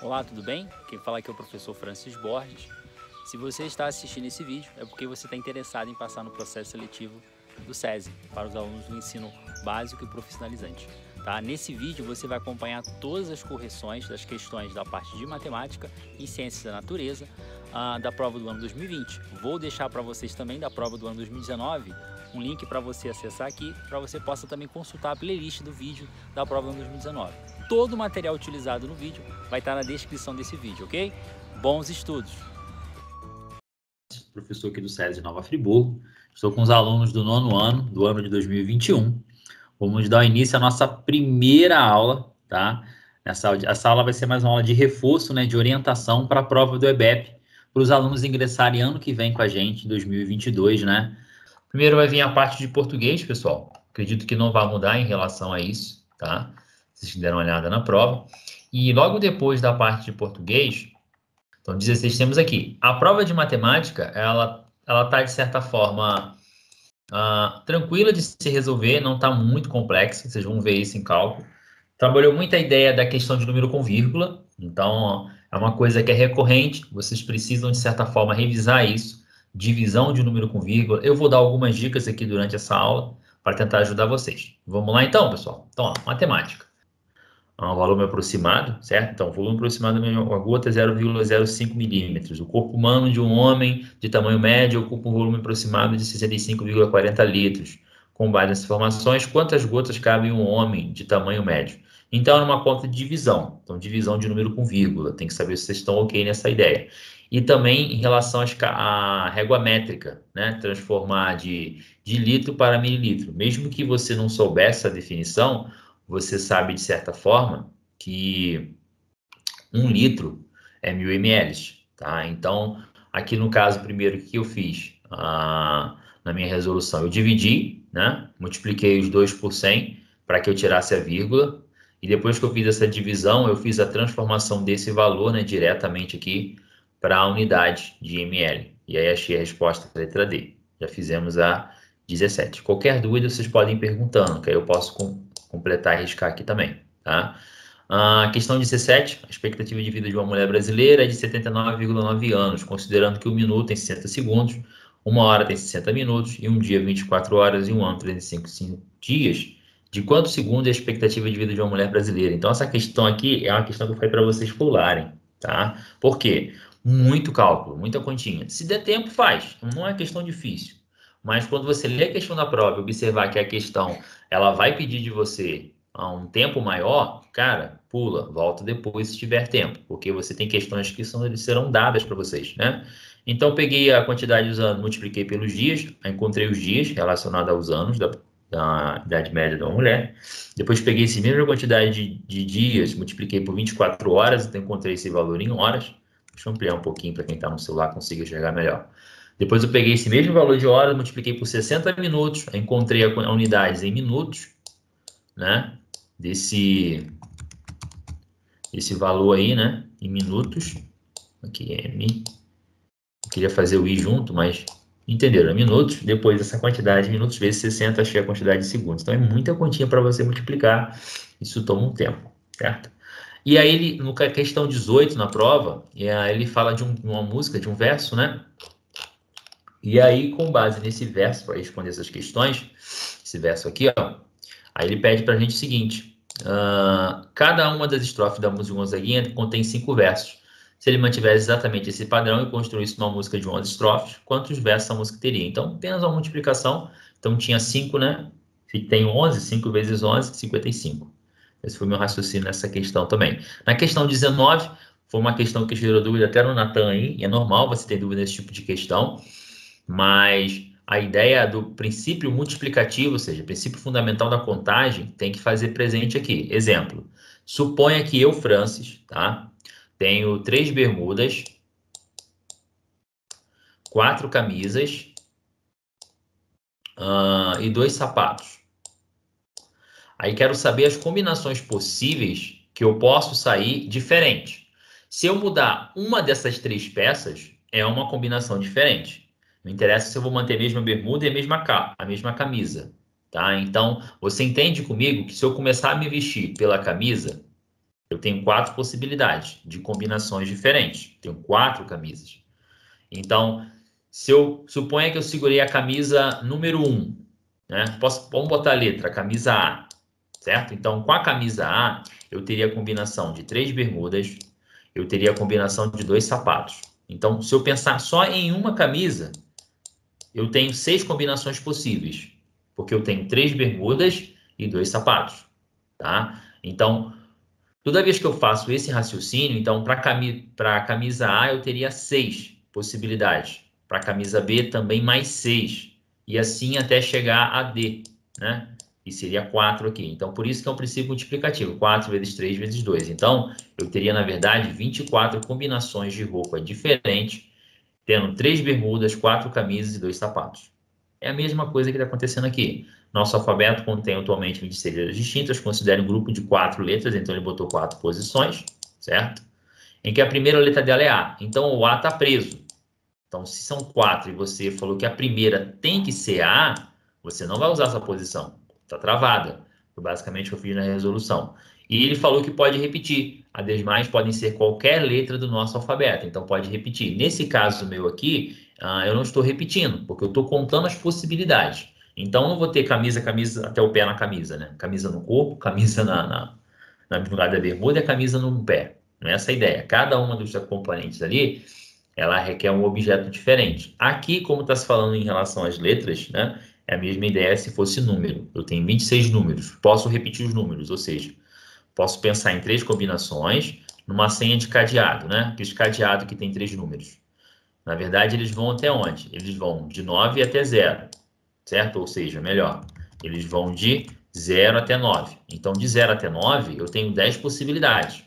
Olá, tudo bem? Quem fala aqui é o professor Francis Borges. Se você está assistindo esse vídeo, é porque você está interessado em passar no processo seletivo do SESI, para os alunos do ensino básico e profissionalizante. Tá? Nesse vídeo você vai acompanhar todas as correções das questões da parte de matemática e ciências da natureza da prova do ano 2020. Vou deixar para vocês também da prova do ano 2019 um link para você acessar aqui, para você possa também consultar a playlist do vídeo da prova do ano 2019. Todo o material utilizado no vídeo vai estar na descrição desse vídeo, ok? Bons estudos! Professor aqui do SESI Nova Friburgo. Estou com os alunos do nono ano, do ano de 2021. Vamos dar início à nossa primeira aula, tá? Essa aula vai ser mais uma aula de reforço, né, de orientação para a prova do EBEP, para os alunos ingressarem ano que vem com a gente, em 2022, né? Primeiro vai vir a parte de português, pessoal. Acredito que não vai mudar em relação a isso, tá? Vocês deram uma olhada na prova. E logo depois da parte de português, então 16 temos aqui. A prova de matemática, ela tá de certa forma tranquila de se resolver, não está muito complexa, vocês vão ver isso em cálculo. Trabalhou muito a ideia da questão de número com vírgula, então é uma coisa que é recorrente, vocês precisam, de certa forma, revisar isso, divisão de número com vírgula. Eu vou dar algumas dicas aqui durante essa aula para tentar ajudar vocês. Vamos lá então, pessoal? Então, ó, matemática. Um volume aproximado, certo? Então, volume aproximado de uma gota é 0,05 milímetros. O corpo humano de um homem de tamanho médio ocupa um volume aproximado de 65,40 litros. Com base nessas informações, quantas gotas cabem em um homem de tamanho médio? Então, é uma conta de divisão. Então, divisão de número com vírgula. Tem que saber se vocês estão ok nessa ideia. E também em relação à régua métrica, né? Transformar de litro para mililitro. Mesmo que você não soubesse essa definição, você sabe, de certa forma, que 1 litro é 1000 ml, tá? Então, aqui no caso, primeiro, o que eu fiz na minha resolução? Eu dividi, né? Multipliquei os 2 por 100 para que eu tirasse a vírgula. E depois que eu fiz essa divisão, eu fiz a transformação desse valor, né, diretamente aqui para a unidade de ml. E aí achei a resposta da letra D. Já fizemos a 17. Qualquer dúvida, vocês podem ir perguntando, que aí eu posso completar e riscar aqui também, tá? A questão 17, a expectativa de vida de uma mulher brasileira é de 79,9 anos, considerando que um minuto tem 60 segundos, uma hora tem 60 minutos, e um dia 24 horas e um ano 35 dias. De quantos segundos é a expectativa de vida de uma mulher brasileira? Então, essa questão aqui é uma questão que eu falei para vocês pularem, tá? Por quê? Muito cálculo, muita continha. Se der tempo, faz. Não é questão difícil. Mas quando você lê a questão da prova e observar que a questão ela vai pedir de você um tempo maior, cara, pula, volta depois se tiver tempo, porque você tem questões que serão dadas para vocês, né? Então, peguei a quantidade dos anos, multipliquei pelos dias, encontrei os dias relacionados aos anos da idade média da mulher. Depois, peguei essa mesma quantidade de dias, multipliquei por 24 horas, então encontrei esse valor em horas. Deixa eu ampliar um pouquinho para quem está no celular consiga enxergar melhor. Depois eu peguei esse mesmo valor de horas, multipliquei por 60 minutos, encontrei a unidades em minutos, né? Esse valor aí, né? Em minutos. Aqui é M. Eu queria fazer o I junto, mas entenderam? Minutos. Depois essa quantidade de minutos vezes 60, achei a quantidade de segundos. Então é muita continha para você multiplicar. Isso toma um tempo, certo? E aí, ele, no questão 18 na prova, ele fala de uma música, de um verso, né? E aí, com base nesse verso, para responder essas questões, esse verso aqui, ó, aí ele pede para a gente o seguinte: cada uma das estrofes da música Gonzaguinha contém 5 versos. Se ele mantivesse exatamente esse padrão e construísse uma música de 11 estrofes, quantos versos a música teria? Então, apenas uma multiplicação. Então, tinha 5, né? Tem 11, 5 vezes 11, 55. Esse foi meu raciocínio nessa questão também. Na questão 19, foi uma questão que gerou dúvida até no Natan aí, e é normal você ter dúvida nesse tipo de questão, mas a ideia do princípio multiplicativo, ou seja, princípio fundamental da contagem, tem que fazer presente aqui. Exemplo, suponha que eu, Francis, tá? Tenho 3 bermudas, 4 camisas e 2 sapatos. Aí quero saber as combinações possíveis que eu posso sair diferente. Se eu mudar uma dessas 3 peças, é uma combinação diferente. Não interessa se eu vou manter a mesma bermuda e a mesma camisa, tá? Então, você entende comigo que se eu começar a me vestir pela camisa, Eu tenho 4 possibilidades de combinações diferentes. Tenho 4 camisas. Então, se eu suponha que eu segurei a camisa número 1, né? Vamos botar a letra, camisa A, certo? Então, com a camisa A, eu teria a combinação de 3 bermudas, eu teria a combinação de 2 sapatos. Então, se eu pensar só em uma camisa, eu tenho 6 combinações possíveis, porque eu tenho 3 bermudas e 2 sapatos, tá? Então, toda vez que eu faço esse raciocínio, então, para a camisa A, eu teria 6 possibilidades. Para a camisa B, também mais 6. E assim até chegar a D, né? E seria 4 aqui. Então, por isso que é um princípio multiplicativo. 4 vezes 3 vezes 2. Então, eu teria, na verdade, 24 combinações de roupa diferentes, tendo 3 bermudas, 4 camisas e 2 sapatos. É a mesma coisa que está acontecendo aqui. Nosso alfabeto contém atualmente 26 letras distintas, considere um grupo de 4 letras, então ele botou 4 posições, certo? Em que a primeira letra dela é A. Então o A está preso. Então, se são 4 e você falou que a primeira tem que ser A, você não vai usar essa posição. Está travada. Foi basicamente o que eu fiz na resolução. E ele falou que pode repetir. As demais podem ser qualquer letra do nosso alfabeto. Então, pode repetir. Nesse caso meu aqui, eu não estou repetindo, porque eu estou contando as possibilidades. Então, eu não vou ter camisa até o pé na camisa, né? Camisa no corpo, camisa na lugar da bermuda e a camisa no pé. Não é essa a ideia. Cada uma dos componentes ali, ela requer um objeto diferente. Aqui, como está se falando em relação às letras, né? É a mesma ideia se fosse número. Eu tenho 26 números. Posso repetir os números, ou seja, posso pensar em 3 combinações numa senha de cadeado, né? Aquele cadeado que tem 3 números. Na verdade, eles vão até onde? Eles vão de 9 até 0, certo? Ou seja, melhor, eles vão de 0 até 9. Então, de 0 até 9, eu tenho 10 possibilidades.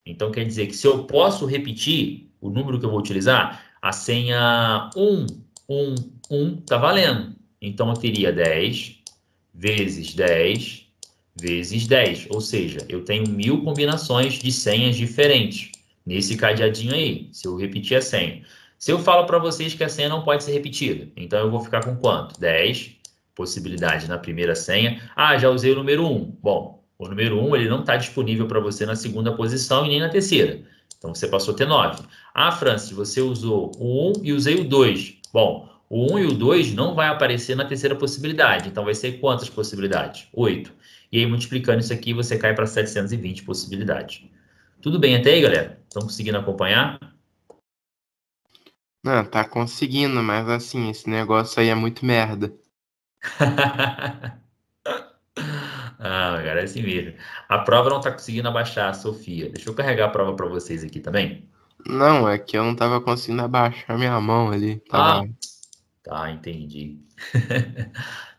Então, quer dizer que se eu posso repetir o número que eu vou utilizar, a senha 1, 1, 1 está valendo. Então, eu teria 10 vezes 10 vezes 10. Ou seja, eu tenho 1000 combinações de senhas diferentes nesse cadeadinho aí, se eu repetir a senha. Se eu falo para vocês que a senha não pode ser repetida, então eu vou ficar com quanto? 10 possibilidades na primeira senha. Ah, já usei o número 1. Bom, o número 1 ele não está disponível para você na segunda posição e nem na terceira. Então você passou a ter 9. Ah, Francis, você usou o 1 e usei o 2. Bom, o 1 e o 2 não vai aparecer na terceira possibilidade. Então vai ser quantas possibilidades? 8. E aí, multiplicando isso aqui, você cai para 720 possibilidades. Tudo bem até aí, galera? Estão conseguindo acompanhar? Não, tá conseguindo, mas assim, esse negócio aí é muito merda. Cara, é assim mesmo. A prova não está conseguindo abaixar, Sofia. Deixa eu carregar a prova para vocês aqui também. Não, é que eu não tava conseguindo abaixar minha mão ali. Tava. Tá, entendi.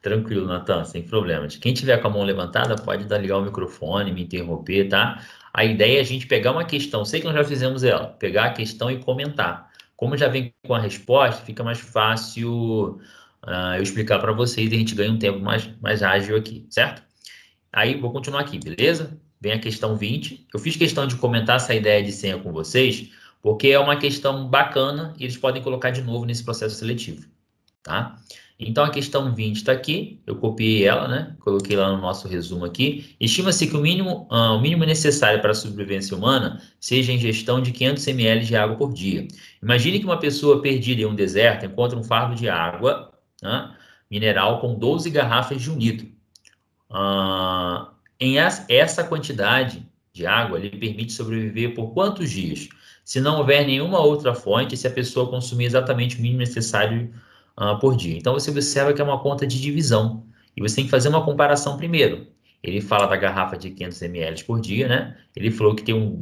Tranquilo, Natan, sem problemas. Quem tiver com a mão levantada pode ligar o microfone, me interromper, tá? A ideia é a gente pegar uma questão, sei que nós já fizemos ela, pegar a questão e comentar. Como já vem com a resposta, fica mais fácil eu explicar para vocês e a gente ganha um tempo mais ágil aqui, certo? Aí, vou continuar aqui, beleza? Vem a questão 20. Eu fiz questão de comentar essa ideia de senha com vocês, porque é uma questão bacana e eles podem colocar de novo nesse processo seletivo, tá? Então, a questão 20 está aqui, eu copiei ela, né? Coloquei lá no nosso resumo aqui. Estima-se que o mínimo necessário para a sobrevivência humana seja a ingestão de 500 ml de água por dia. Imagine que uma pessoa perdida em um deserto encontra um fardo de água, né, mineral com 12 garrafas de 1 litro. Essa quantidade de água lhe permite sobreviver por quantos dias? Se não houver nenhuma outra fonte, se a pessoa consumir exatamente o mínimo necessário por dia. Então, você observa que é uma conta de divisão. E você tem que fazer uma comparação primeiro. Ele fala da garrafa de 500 ml por dia, né? Ele falou que tem um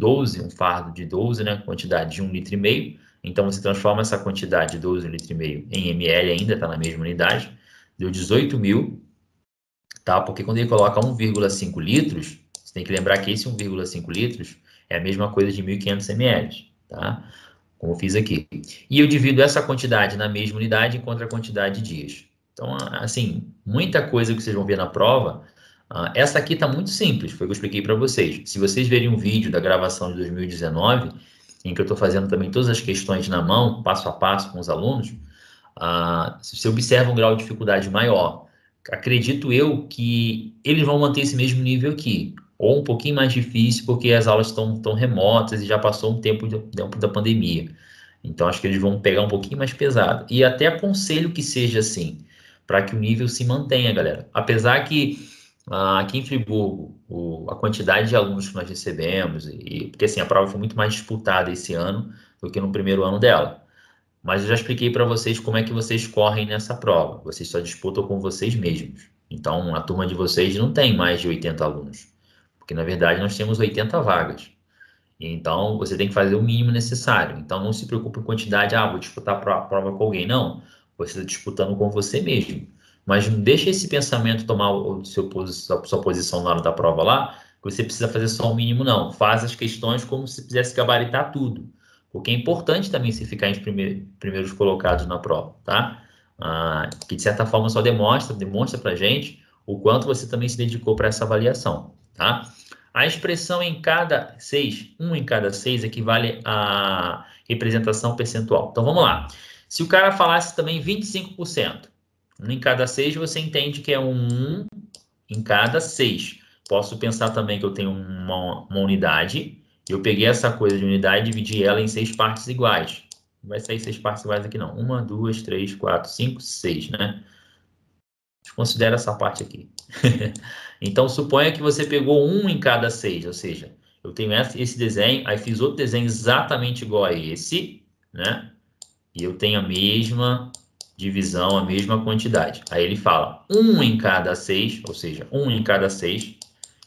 fardo de 12, né? Quantidade de 1,5 litro. Então, você transforma essa quantidade de 12, 1,5 litro em ml ainda, está na mesma unidade. Deu 18 mil, tá? Porque quando ele coloca 1,5 litros, você tem que lembrar que esse 1,5 litros é a mesma coisa de 1.500 ml, tá? Como eu fiz aqui. E eu divido essa quantidade na mesma unidade contra a quantidade de dias. Então, assim, muita coisa que vocês vão ver na prova. Essa aqui está muito simples, foi o que eu expliquei para vocês. Se vocês verem um vídeo da gravação de 2019, em que eu estou fazendo também todas as questões na mão, passo a passo com os alunos, você observa um grau de dificuldade maior. Acredito eu que eles vão manter esse mesmo nível aqui. ou um pouquinho mais difícil porque as aulas estão remotas e já passou um tempo da pandemia. Então, acho que eles vão pegar um pouquinho mais pesado. E até aconselho que seja assim, para que o nível se mantenha, galera. Apesar que aqui em Friburgo, a quantidade de alunos que nós recebemos, porque assim, a prova foi muito mais disputada esse ano do que no primeiro ano dela. Mas eu já expliquei para vocês como é que vocês correm nessa prova. Vocês só disputam com vocês mesmos. Então, a turma de vocês não tem mais de 80 alunos. Porque, na verdade, nós temos 80 vagas. Então, você tem que fazer o mínimo necessário. Então, não se preocupe com quantidade. Vou disputar a prova com alguém. Não. Você está disputando com você mesmo. Mas não deixe esse pensamento tomar a sua posição na hora da prova lá, que você precisa fazer só o mínimo, não. Faz as questões como se quisesse gabaritar tudo. Porque é importante também se ficar entre primeiros colocados na prova, tá? Que de certa forma só demonstra pra gente o quanto você também se dedicou para essa avaliação, tá? A expressão em cada 6, 1 em cada 6 equivale à representação percentual. Então vamos lá. Se o cara falasse também 25%, 1 em cada 6, você entende que é 1 em cada 6. Posso pensar também que eu tenho uma unidade. Eu peguei essa coisa de unidade e dividi ela em 6 partes iguais. Não vai sair 6 partes iguais aqui, não. 1, 2, 3, 4, 5, 6, né? Considera essa parte aqui. Então, suponha que você pegou 1 em cada 6, ou seja, eu tenho esse desenho, aí fiz outro desenho exatamente igual a esse, né? E eu tenho a mesma divisão, a mesma quantidade. Aí ele fala 1 em cada 6, ou seja, 1 em cada 6,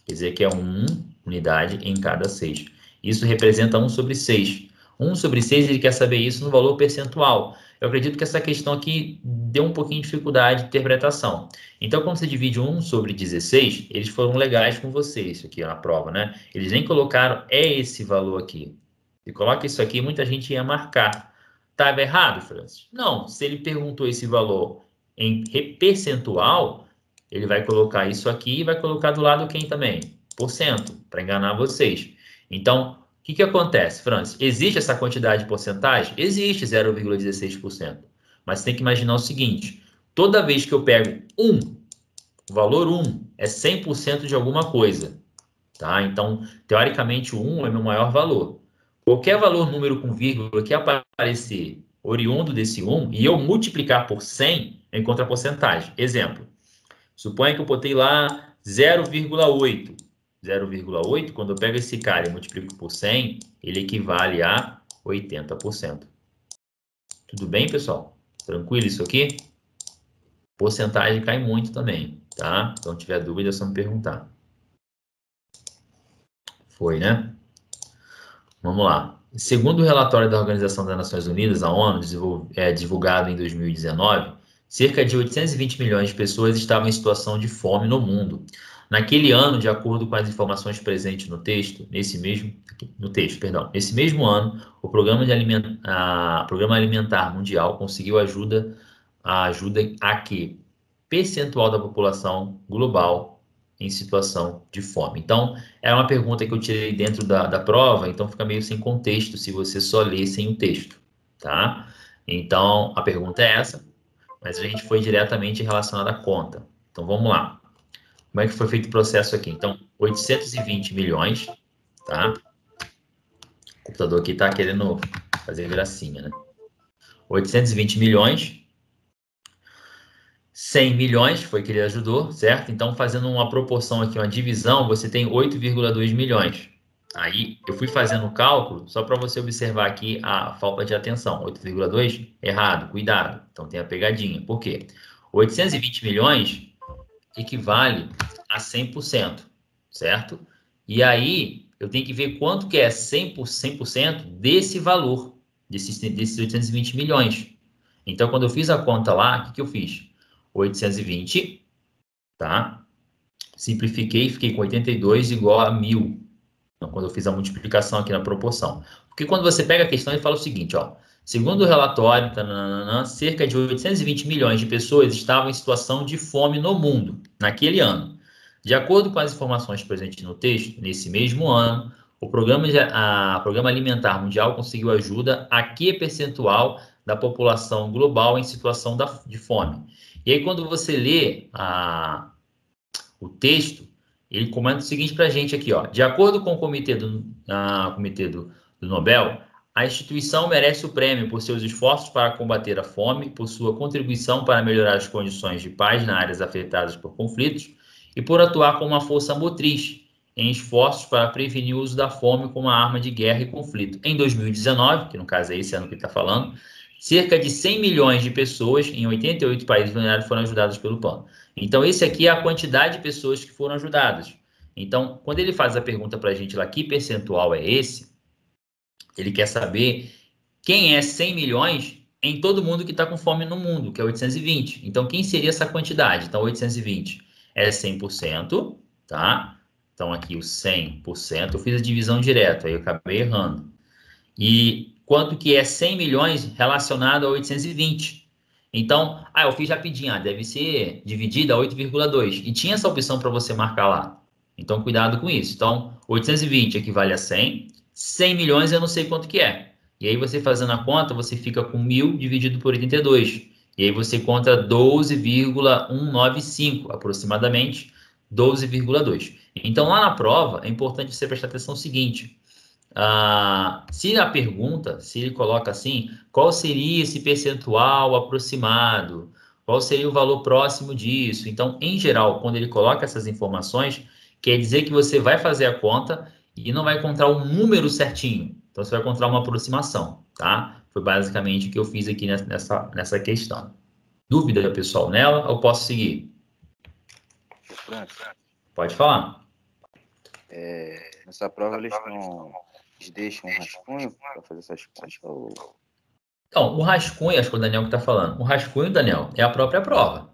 quer dizer que é 1 unidade em cada 6. Isso representa 1 sobre 6. 1 sobre 6, ele quer saber isso no valor percentual. Eu acredito que essa questão aqui deu um pouquinho de dificuldade de interpretação. Então, quando você divide 1 sobre 16, eles foram legais com você, isso aqui na prova, né? Eles nem colocaram esse valor aqui. Se coloca isso aqui, muita gente ia marcar. Estava errado, Francis? Não, se ele perguntou esse valor em percentual, ele vai colocar isso aqui e vai colocar do lado quem também? Porcento, para enganar vocês. Então, o que acontece, Francis? Existe essa quantidade de porcentagem? Existe 0,16%. Mas você tem que imaginar o seguinte, toda vez que eu pego 1, o valor 1 é 100% de alguma coisa. Tá? Então, teoricamente, o 1 é meu maior valor. Qualquer valor número com vírgula que aparecer oriundo desse 1 e eu multiplicar por 100, eu encontro a porcentagem. Exemplo, suponha que eu botei lá 0,8. 0,8, quando eu pego esse cara e multiplico por 100, ele equivale a 80%. Tudo bem, pessoal? Tranquilo isso aqui? Porcentagem cai muito também, tá? Então, se tiver dúvida, é só me perguntar. Foi, né? Vamos lá. Segundo o relatório da Organização das Nações Unidas, a ONU, divulgado em 2019, cerca de 820 milhões de pessoas estavam em situação de fome no mundo. Naquele ano, de acordo com as informações presentes no texto, nesse mesmo ano, o Programa Alimentar Mundial conseguiu ajuda a que percentual da população global em situação de fome. Então, é uma pergunta que eu tirei dentro da prova, então fica meio sem contexto se você só lê sem o texto, tá? Então, a pergunta é essa, mas a gente foi diretamente relacionada à conta. Então, vamos lá. Como é que foi feito o processo aqui? Então, 820 milhões, tá? O computador aqui tá querendo fazer gracinha, né? 820 milhões, 100 milhões, foi que ele ajudou, certo? Então, fazendo uma proporção aqui, uma divisão, você tem 8,2 milhões. Aí, eu fui fazendo o cálculo, só para você observar aqui a falta de atenção. 8,2, errado, cuidado. Então, tem a pegadinha. Por quê? 820 milhões equivale a 100%, certo? E aí, eu tenho que ver quanto que é 100% desse valor, desses 820 milhões. Então, quando eu fiz a conta lá, o que eu fiz? 820, tá? Simplifiquei, fiquei com 82 igual a 1.000. Então, quando eu fiz a multiplicação aqui na proporção. Porque quando você pega a questão, ele fala o seguinte, ó. Segundo o relatório, cerca de 820 milhões de pessoas estavam em situação de fome no mundo, naquele ano. De acordo com as informações presentes no texto, nesse mesmo ano, o Programa Alimentar Mundial conseguiu ajuda a que percentual da população global em situação de fome. E aí, quando você lê o texto, ele comenta o seguinte para a gente aqui, ó. De acordo com o comitê do Nobel, a instituição merece o prêmio por seus esforços para combater a fome, por sua contribuição para melhorar as condições de paz nas áreas afetadas por conflitos e por atuar como uma força motriz em esforços para prevenir o uso da fome como uma arma de guerra e conflito. Em 2019, que no caso é esse ano que ele está falando, cerca de 100 milhões de pessoas em 88 países vulneráveis foram ajudadas pelo plano. Então, esse aqui é a quantidade de pessoas que foram ajudadas. Então, quando ele faz a pergunta para a gente lá, que percentual é esse? Ele quer saber quem é 100 milhões em todo mundo que está com fome no mundo, que é 820. Então, quem seria essa quantidade? Então, 820 é 100%, tá? Então, aqui o 100%, eu fiz a divisão direta, aí eu acabei errando. E quanto que é 100 milhões relacionado a 820? Então, eu fiz rapidinho, deve ser dividido a 8,2. E tinha essa opção para você marcar lá. Então, cuidado com isso. Então, 820 equivale a 100. 100 milhões eu não sei quanto que é. E aí, você fazendo a conta, você fica com 1.000 dividido por 82. E aí, você conta 12,195, aproximadamente 12,2. Então, lá na prova, é importante você prestar atenção no seguinte. Se a pergunta, se ele coloca assim, qual seria esse percentual aproximado? Qual seria o valor próximo disso? Então, em geral, quando ele coloca essas informações, quer dizer que você vai fazer a conta e não vai encontrar o número certinho. Então, você vai encontrar uma aproximação, tá? Foi basicamente o que eu fiz aqui nessa questão. Dúvida, pessoal, nela ou posso seguir? Pode falar. Nessa prova eles deixam um rascunho para fazer essas contas? Então, o rascunho, acho que é o Daniel que está falando. O rascunho, Daniel, é a própria prova.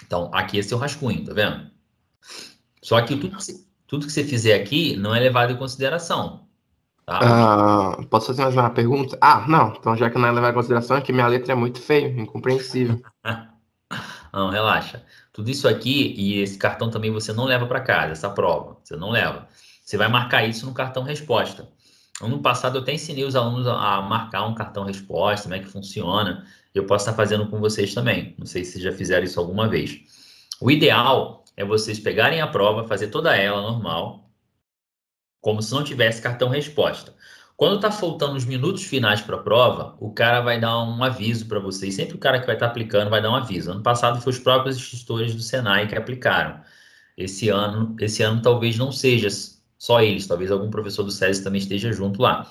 Então, aqui é seu rascunho, tá vendo? Só que tudo que você fizer aqui não é levado em consideração. Tá? Posso fazer mais uma pergunta? Não. Então, já que não é levar em consideração, é que minha letra é muito feia, incompreensível. Não, relaxa. Tudo isso aqui e esse cartão também você não leva para casa, essa prova. Você não leva. Você vai marcar isso no cartão resposta. Ano passado eu até ensinei os alunos a marcar um cartão resposta, como é que funciona. Eu posso estar fazendo com vocês também. Não sei se vocês já fizeram isso alguma vez. O ideal é vocês pegarem a prova, fazer toda ela normal, como se não tivesse cartão resposta. Quando está faltando os minutos finais para a prova, o cara vai dar um aviso para vocês. Sempre o cara que vai estar aplicando vai dar um aviso. Ano passado foi os próprios instrutores do Senai que aplicaram. Esse ano talvez não seja só eles, talvez algum professor do SESI também esteja junto lá.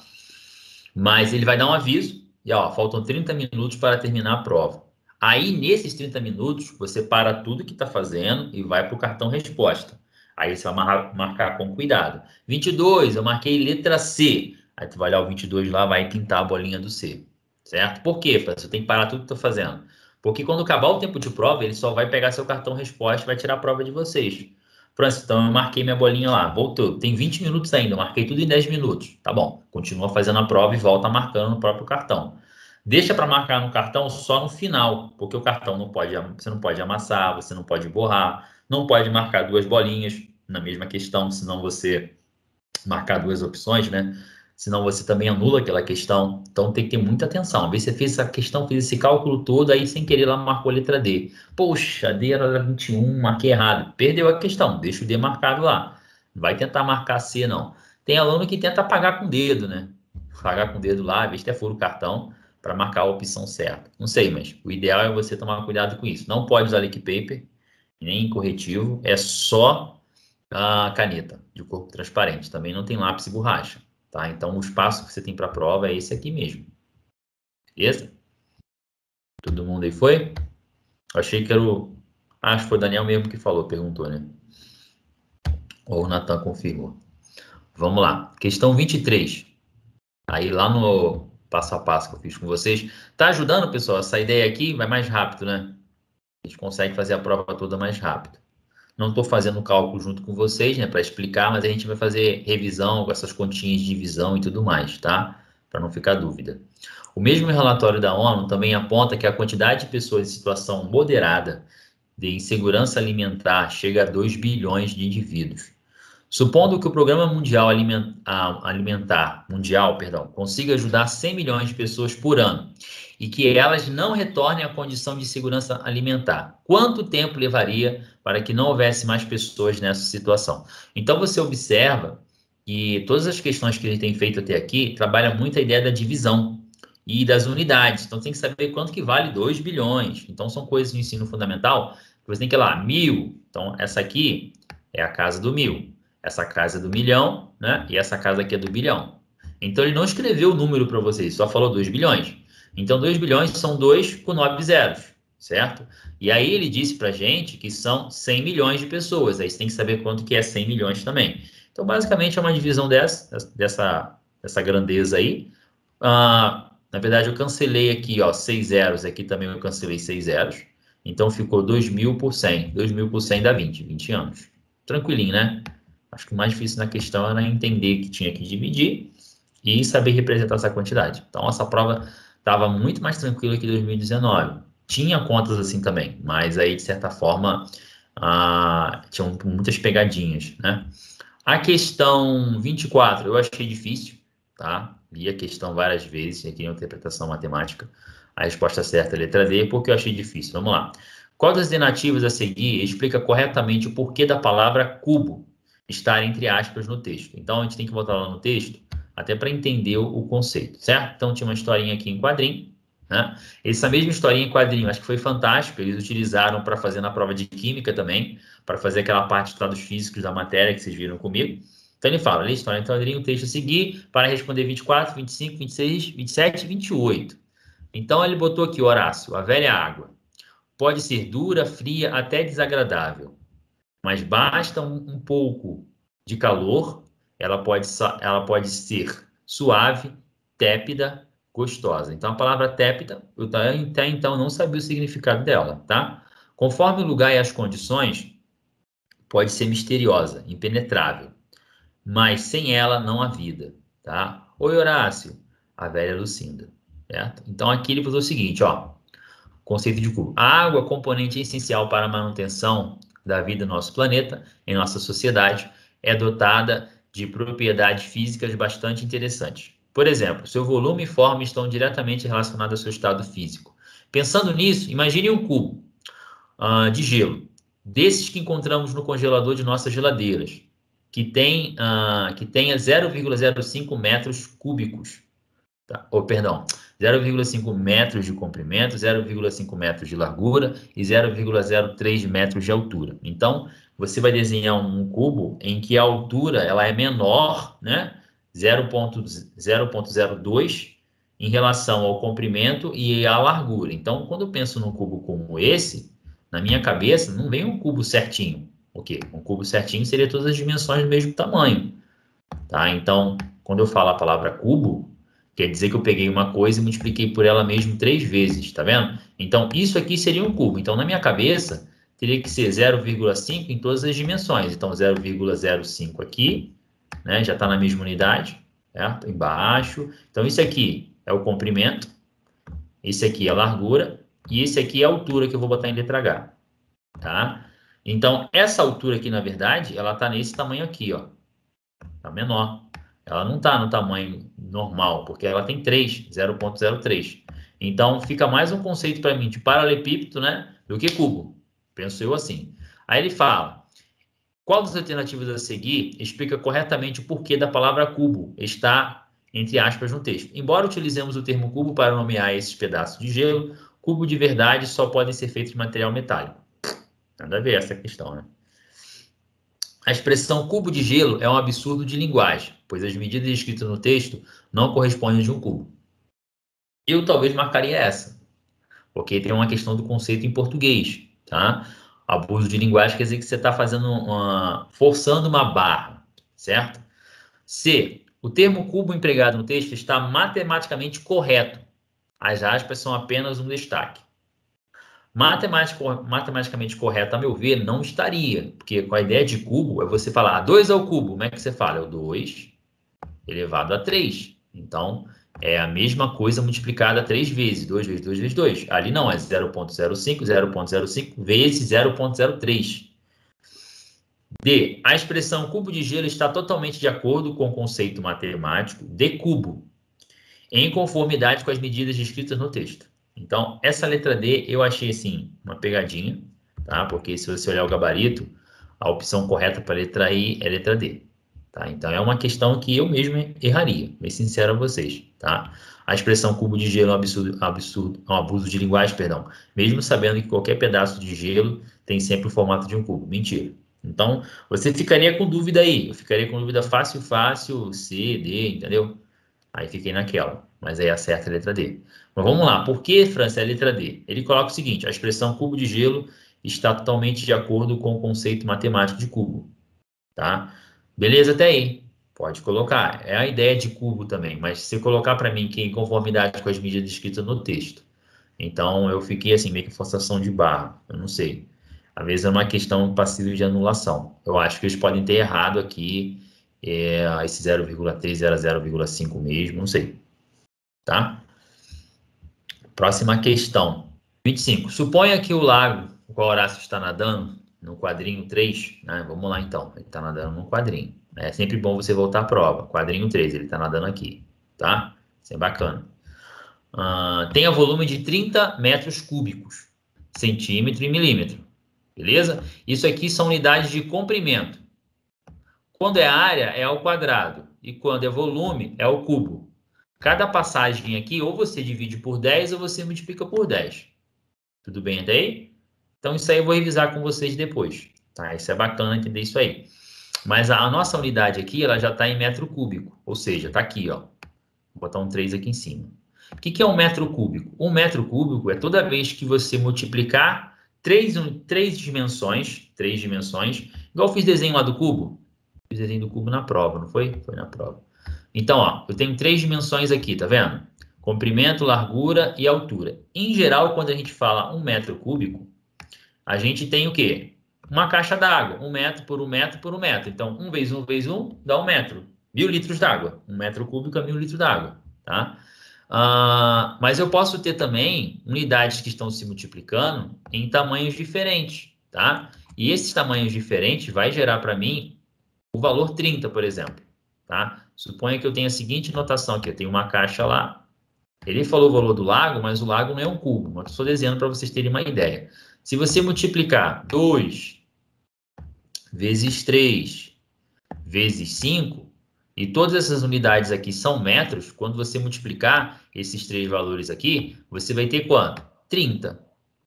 Mas ele vai dar um aviso e faltam 30 minutos para terminar a prova. Aí, nesses 30 minutos, você para tudo que está fazendo e vai para o cartão resposta. Aí você vai marcar com cuidado. 22, eu marquei letra C. Aí tu vai olhar o 22 lá, vai pintar a bolinha do C. Certo? Por quê? Você tem que parar tudo que está fazendo. Porque quando acabar o tempo de prova, ele só vai pegar seu cartão resposta e vai tirar a prova de vocês. Francis, então eu marquei minha bolinha lá, voltou. Tem 20 minutos ainda, eu marquei tudo em 10 minutos. Tá bom, continua fazendo a prova e volta marcando no próprio cartão. Deixa para marcar no cartão só no final, porque o cartão você não pode amassar, você não pode borrar, não pode marcar duas bolinhas na mesma questão, senão você marcar duas opções, né? Senão você também anula aquela questão. Então tem que ter muita atenção. Às vezes você fez essa questão, fez esse cálculo todo, aí sem querer lá marcou a letra D. Poxa, a D era 21, marquei errado. Perdeu a questão, deixa o D marcado lá. Não vai tentar marcar C, não. Tem aluno que tenta apagar com o dedo, né? Apagar com o dedo lá, às vezes até fura o cartão para marcar a opção certa. Não sei, mas o ideal é você tomar cuidado com isso. Não pode usar lick paper, nem corretivo, é só a caneta de corpo transparente. Também não tem lápis e borracha. Tá? Então, o espaço que você tem para a prova é esse aqui mesmo. Beleza? Todo mundo aí foi? Achei que era acho que foi o Daniel mesmo que falou, perguntou, né? Ou o Natan confirmou. Vamos lá. Questão 23. Aí lá no passo a passo que eu fiz com vocês. Tá ajudando, pessoal? Essa ideia aqui vai mais rápido, né? A gente consegue fazer a prova toda mais rápido. Não estou fazendo cálculo junto com vocês, né, para explicar, mas a gente vai fazer revisão com essas continhas de divisão e tudo mais, tá? Para não ficar dúvida. O mesmo relatório da ONU também aponta que a quantidade de pessoas em situação moderada de insegurança alimentar chega a 2 bilhões de indivíduos. Supondo que o Programa Mundial Alimentar Mundial, consiga ajudar 100 milhões de pessoas por ano e que elas não retornem à condição de segurança alimentar, quanto tempo levaria para que não houvesse mais pessoas nessa situação? Então, você observa que todas as questões que ele tem feito até aqui trabalham muito a ideia da divisão e das unidades. Então, tem que saber quanto que vale 2 bilhões. Então, são coisas no ensino fundamental que você tem que ir lá, 1.000. Então, essa aqui é a casa do 1.000. Essa casa é do milhão, né? E essa casa aqui é do bilhão. Então, ele não escreveu o número para vocês, só falou 2 bilhões. Então, 2 bilhões são 2 com 9 zeros, certo? E aí, ele disse para a gente que são 100 milhões de pessoas. Aí, você tem que saber quanto que é 100 milhões também. Então, basicamente, é uma divisão dessa grandeza aí. Na verdade, eu cancelei aqui, ó, 6 zeros. Aqui também eu cancelei 6 zeros. Então, ficou 2.000 por 100. 2.000 por 100 dá 20 anos. Tranquilinho, né? Acho que o mais difícil na questão era entender que tinha que dividir e saber representar essa quantidade. Então, essa prova estava muito mais tranquila que 2019. Tinha contas assim também, mas aí, de certa forma, tinham muitas pegadinhas, né? A questão 24 eu achei difícil, tá? Li a questão várias vezes, aqui em interpretação matemática. A resposta certa é a letra D, porque eu achei difícil. Vamos lá. Qual das alternativas a seguir explica corretamente o porquê da palavra cubo estar entre aspas no texto? Então, a gente tem que voltar lá no texto, até para entender o conceito, certo? Então, tinha uma historinha aqui em quadrinho, né? Essa mesma historinha em quadrinho, acho que foi fantástico, eles utilizaram para fazer na prova de química também, para fazer aquela parte dos dados físicos da matéria que vocês viram comigo. Então, ele fala, lê história em quadrinho, o texto a seguir, para responder 24, 25, 26, 27 e 28. Então, ele botou aqui, Horácio, a velha água pode ser dura, fria, até desagradável, mas basta um pouco de calor, ela pode ser suave, tépida, gostosa. Então, a palavra tépida, eu até então não sabia o significado dela, tá? Conforme o lugar e as condições, pode ser misteriosa, impenetrável, mas sem ela não há vida, tá? Oi, Horácio, a velha Lucinda, certo? Então, aqui ele botou o seguinte, ó, conceito de cubo. A água, componente essencial para a manutenção da vida no nosso planeta, em nossa sociedade, é dotada de propriedades físicas bastante interessantes. Por exemplo, seu volume e forma estão diretamente relacionados ao seu estado físico. Pensando nisso, imagine um cubo de gelo, desses que encontramos no congelador de nossas geladeiras, que tenha 0,05 metros cúbicos. Tá? 0,5 metros de comprimento, 0,5 metros de largura e 0,03 metros de altura. Então, você vai desenhar um cubo em que a altura ela é menor, né? 0,02 em relação ao comprimento e à largura. Então, quando eu penso num cubo como esse, na minha cabeça, não vem um cubo certinho. O quê? Um cubo certinho seria todas as dimensões do mesmo tamanho. Tá? Então, quando eu falo a palavra cubo, quer dizer que eu peguei uma coisa e multipliquei por ela mesmo 3 vezes, tá vendo? Então, isso aqui seria um cubo. Então, na minha cabeça, teria que ser 0,5 em todas as dimensões. Então, 0,05 aqui, né? Já está na mesma unidade, certo? Embaixo. Então, isso aqui é o comprimento, esse aqui é a largura, e esse aqui é a altura que eu vou botar em letra H, tá? Então, essa altura aqui, na verdade, ela está nesse tamanho aqui, ó. Tá menor. Ela não está no tamanho normal, porque ela tem 3, 0,03. Então, fica mais um conceito para mim de paralelepípedo, né, do que cubo. Penso eu assim. Aí ele fala, qual das alternativas a seguir explica corretamente o porquê da palavra cubo está, entre aspas, no texto. Embora utilizemos o termo cubo para nomear esses pedaços de gelo, cubo de verdade só podem ser feitos de material metálico. Nada a ver essa questão, né? A expressão cubo de gelo é um absurdo de linguagem, pois as medidas escritas no texto não correspondem de um cubo. Eu talvez marcaria essa, porque tem uma questão do conceito em português, tá? Abuso de linguagem quer dizer que você está forçando uma barra, certo? C. O termo cubo empregado no texto está matematicamente correto. As aspas são apenas um destaque. Matematicamente correto, a meu ver, não estaria, porque com a ideia de cubo, é você falar 2 ao cubo, como é que você fala? É o 2 elevado a 3. Então, é a mesma coisa multiplicada 3 vezes, 2 vezes 2 vezes 2. Ali não, é 0,05, 0,05 vezes 0,03. D. A expressão cubo de gelo está totalmente de acordo com o conceito matemático de cubo, em conformidade com as medidas descritas no texto. Então, essa letra D eu achei, assim, uma pegadinha, tá? Porque se você olhar o gabarito, a opção correta para a letra I é a letra D, tá? Então, é uma questão que eu mesmo erraria, bem sincero a vocês, tá? A expressão cubo de gelo é um abuso de linguagem, perdão, mesmo sabendo que qualquer pedaço de gelo tem sempre o formato de um cubo. Mentira. Então, você ficaria com dúvida aí. Eu ficaria com dúvida fácil, C, D, entendeu? Aí fiquei naquela. Mas aí acerta a letra D. Mas vamos lá. Por que, França, é a letra D? Ele coloca o seguinte: a expressão cubo de gelo está totalmente de acordo com o conceito matemático de cubo. Tá? Beleza até aí. Pode colocar. É a ideia de cubo também. Mas se você colocar para mim que é em conformidade com as medidas descritas no texto. Então, eu fiquei assim, meio que forçação de barra. Eu não sei. Às vezes é uma questão passível de anulação. Eu acho que eles podem ter errado aqui esse 0,3 era 0,5 mesmo, não sei. Tá? Próxima questão. 25. Suponha que o lago, o qual Horácio está nadando, no quadrinho 3, né? Vamos lá então. Ele está nadando no quadrinho. É sempre bom você voltar à prova. Quadrinho 3, ele está nadando aqui. Tá? Isso é bacana. Tenha volume de 30 metros cúbicos, centímetro e milímetro. Beleza? Isso aqui são unidades de comprimento. Quando é área, é ao quadrado. E quando é volume, é ao cubo. Cada passagem aqui, ou você divide por 10, ou você multiplica por 10. Tudo bem até aí? Então, isso aí eu vou revisar com vocês depois. Tá? Isso é bacana entender isso aí. Mas a nossa unidade aqui, ela já está em metro cúbico. Ou seja, está aqui, ó. Vou botar um 3 aqui em cima. O que é um metro cúbico? Um metro cúbico é toda vez que você multiplicar três dimensões, igual eu fiz desenho lá do cubo. Fiz desenho do cubo na prova, não foi? Foi na prova. Então, ó, eu tenho 3 dimensões aqui, tá vendo? Comprimento, largura e altura. Em geral, quando a gente fala 1 metro cúbico, a gente tem o quê? Uma caixa d'água, 1 metro por 1 metro por 1 metro. Então, 1 vezes 1 vezes 1 dá 1 metro. 1.000 litros d'água. 1 metro cúbico é 1.000 litros d'água, tá? Mas eu posso ter também unidades que estão se multiplicando em tamanhos diferentes, tá? E esses tamanhos diferentes vai gerar para mim o valor 30, por exemplo, tá? Suponha que eu tenha a seguinte notação aqui, eu tenho uma caixa lá, ele falou o valor do lago, mas o lago não é um cubo, mas estou desenhando para vocês terem uma ideia. Se você multiplicar 2 vezes 3 vezes 5, e todas essas unidades aqui são metros, quando você multiplicar esses 3 valores aqui, você vai ter quanto? 30,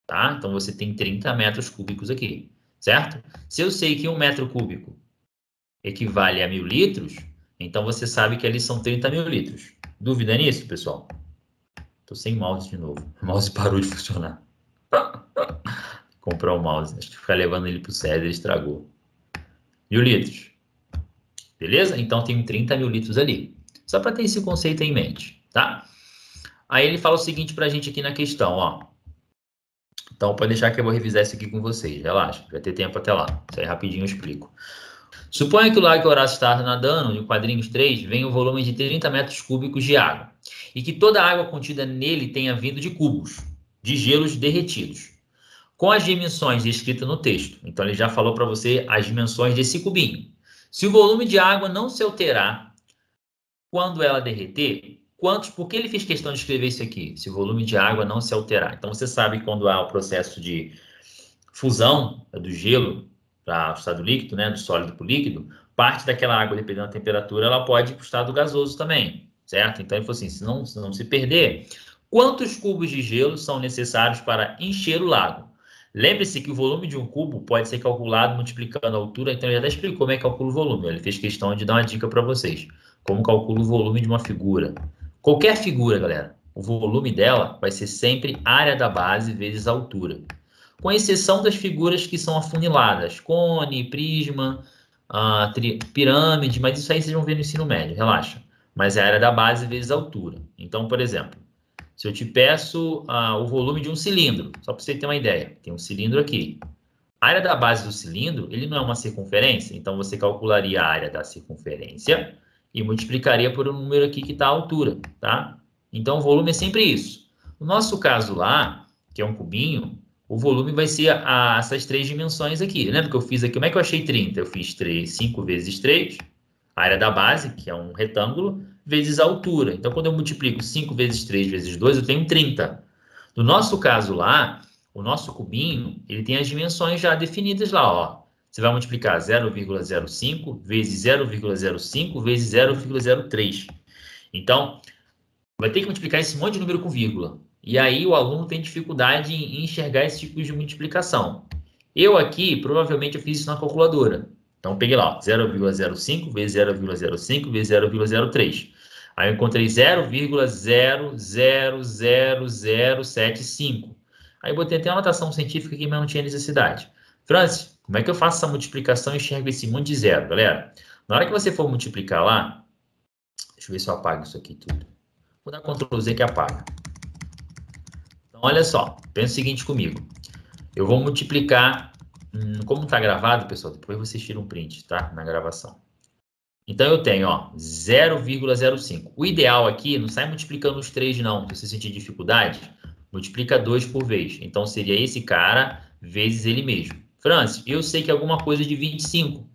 tá? Então, você tem 30 metros cúbicos aqui, certo? Se eu sei que 1 metro cúbico equivale a 1.000 litros, então você sabe que ali são 30.000 litros. Dúvida nisso, pessoal? Tô sem mouse de novo. O mouse parou de funcionar. Comprar o mouse. Acho que ficar levando ele pro César, ele estragou. 1.000 litros. Beleza? Então, tem 30.000 litros ali. Só para ter esse conceito em mente, tá? Aí ele fala o seguinte pra gente aqui na questão, ó. Então, pode deixar que eu vou revisar isso aqui com vocês. Relaxa, vai ter tempo até lá. Isso aí rapidinho eu explico. Suponha que o lago que Horácio está nadando, no quadrinhos 3, venha um volume de 30 metros cúbicos de água. E que toda a água contida nele tenha vindo de cubos, de gelos derretidos. Com as dimensões descritas no texto. Então, ele já falou para você as dimensões desse cubinho. Se o volume de água não se alterar quando ela derreter, por que ele fez questão de escrever isso aqui? Se o volume de água não se alterar. Então, você sabe que quando há o processo de fusão do gelo para o estado líquido, né, do sólido para o líquido, parte daquela água, dependendo da temperatura, ela pode ir para o estado gasoso também, certo? Então, ele falou assim, se não se perder, quantos cubos de gelo são necessários para encher o lago? Lembre-se que o volume de um cubo pode ser calculado multiplicando a altura, então ele até explicou como é que calcula o volume. Ele fez questão de dar uma dica para vocês, como calcula o volume de uma figura. Qualquer figura, galera, o volume dela vai ser sempre área da base vezes a altura. Com exceção das figuras que são afuniladas, cone, prisma, pirâmide, mas isso aí vocês vão ver no ensino médio, relaxa. Mas é a área da base vezes a altura. Então, por exemplo, se eu te peço o volume de um cilindro, só para você ter uma ideia, tem um cilindro aqui. A área da base do cilindro, ele não é uma circunferência, então você calcularia a área da circunferência e multiplicaria por um número aqui que está a altura, tá? Então, o volume é sempre isso. No nosso caso lá, que é um cubinho, o volume vai ser essas 3 dimensões aqui. Lembra que eu fiz aqui? Como é que eu achei 30? Eu fiz 5 vezes 3, a área da base, que é um retângulo, vezes a altura. Então, quando eu multiplico 5 vezes 3 vezes 2, eu tenho 30. No nosso caso lá, o nosso cubinho, ele tem as dimensões já definidas lá, ó. Você vai multiplicar 0,05 vezes 0,05 vezes 0,03. Então, vai ter que multiplicar esse monte de número com vírgula. E aí o aluno tem dificuldade em enxergar esse tipo de multiplicação. Eu aqui, provavelmente, eu fiz isso na calculadora. Então, eu peguei lá, 0,05 vezes 0,05 vezes 0,03. Aí eu encontrei 0,000075. Aí eu botei até uma anotação científica aqui, mas não tinha necessidade. Francis, como é que eu faço essa multiplicação e enxergo esse monte de zero, galera? Na hora que você for multiplicar lá, deixa eu ver se eu apago isso aqui tudo. Vou dar Ctrl Z que apaga. Então, olha só, pensa o seguinte comigo. Eu vou multiplicar, como está gravado, pessoal, depois vocês tiram um print, tá? Na gravação. Então, eu tenho, ó, 0,05. O ideal aqui, não sai multiplicando os 3, não. Se você sentir dificuldade, multiplica 2 por vez. Então, seria esse cara vezes ele mesmo. Francis, eu sei que é alguma coisa de 25.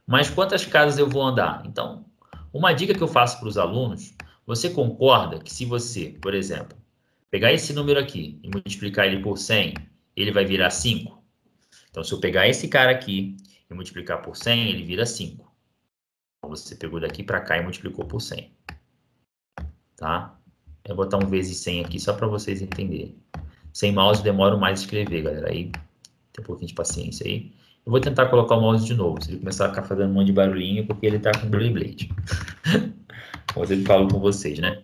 Mas quantas casas eu vou andar? Então, uma dica que eu faço para os alunos, você concorda que se você, por exemplo, pegar esse número aqui e multiplicar ele por 100, ele vai virar 5? Então, se eu pegar esse cara aqui e multiplicar por 100, ele vira 5. Então, você pegou daqui para cá e multiplicou por 100. Tá? Eu vou botar um vezes 100 aqui só para vocês entenderem. Sem mouse demora mais a escrever, galera. Aí tem um pouquinho de paciência aí. Eu vou tentar colocar o mouse de novo. Se ele começar a ficar fazendo um monte de barulhinho, porque ele tá com Blade. Como eu falo com vocês, né?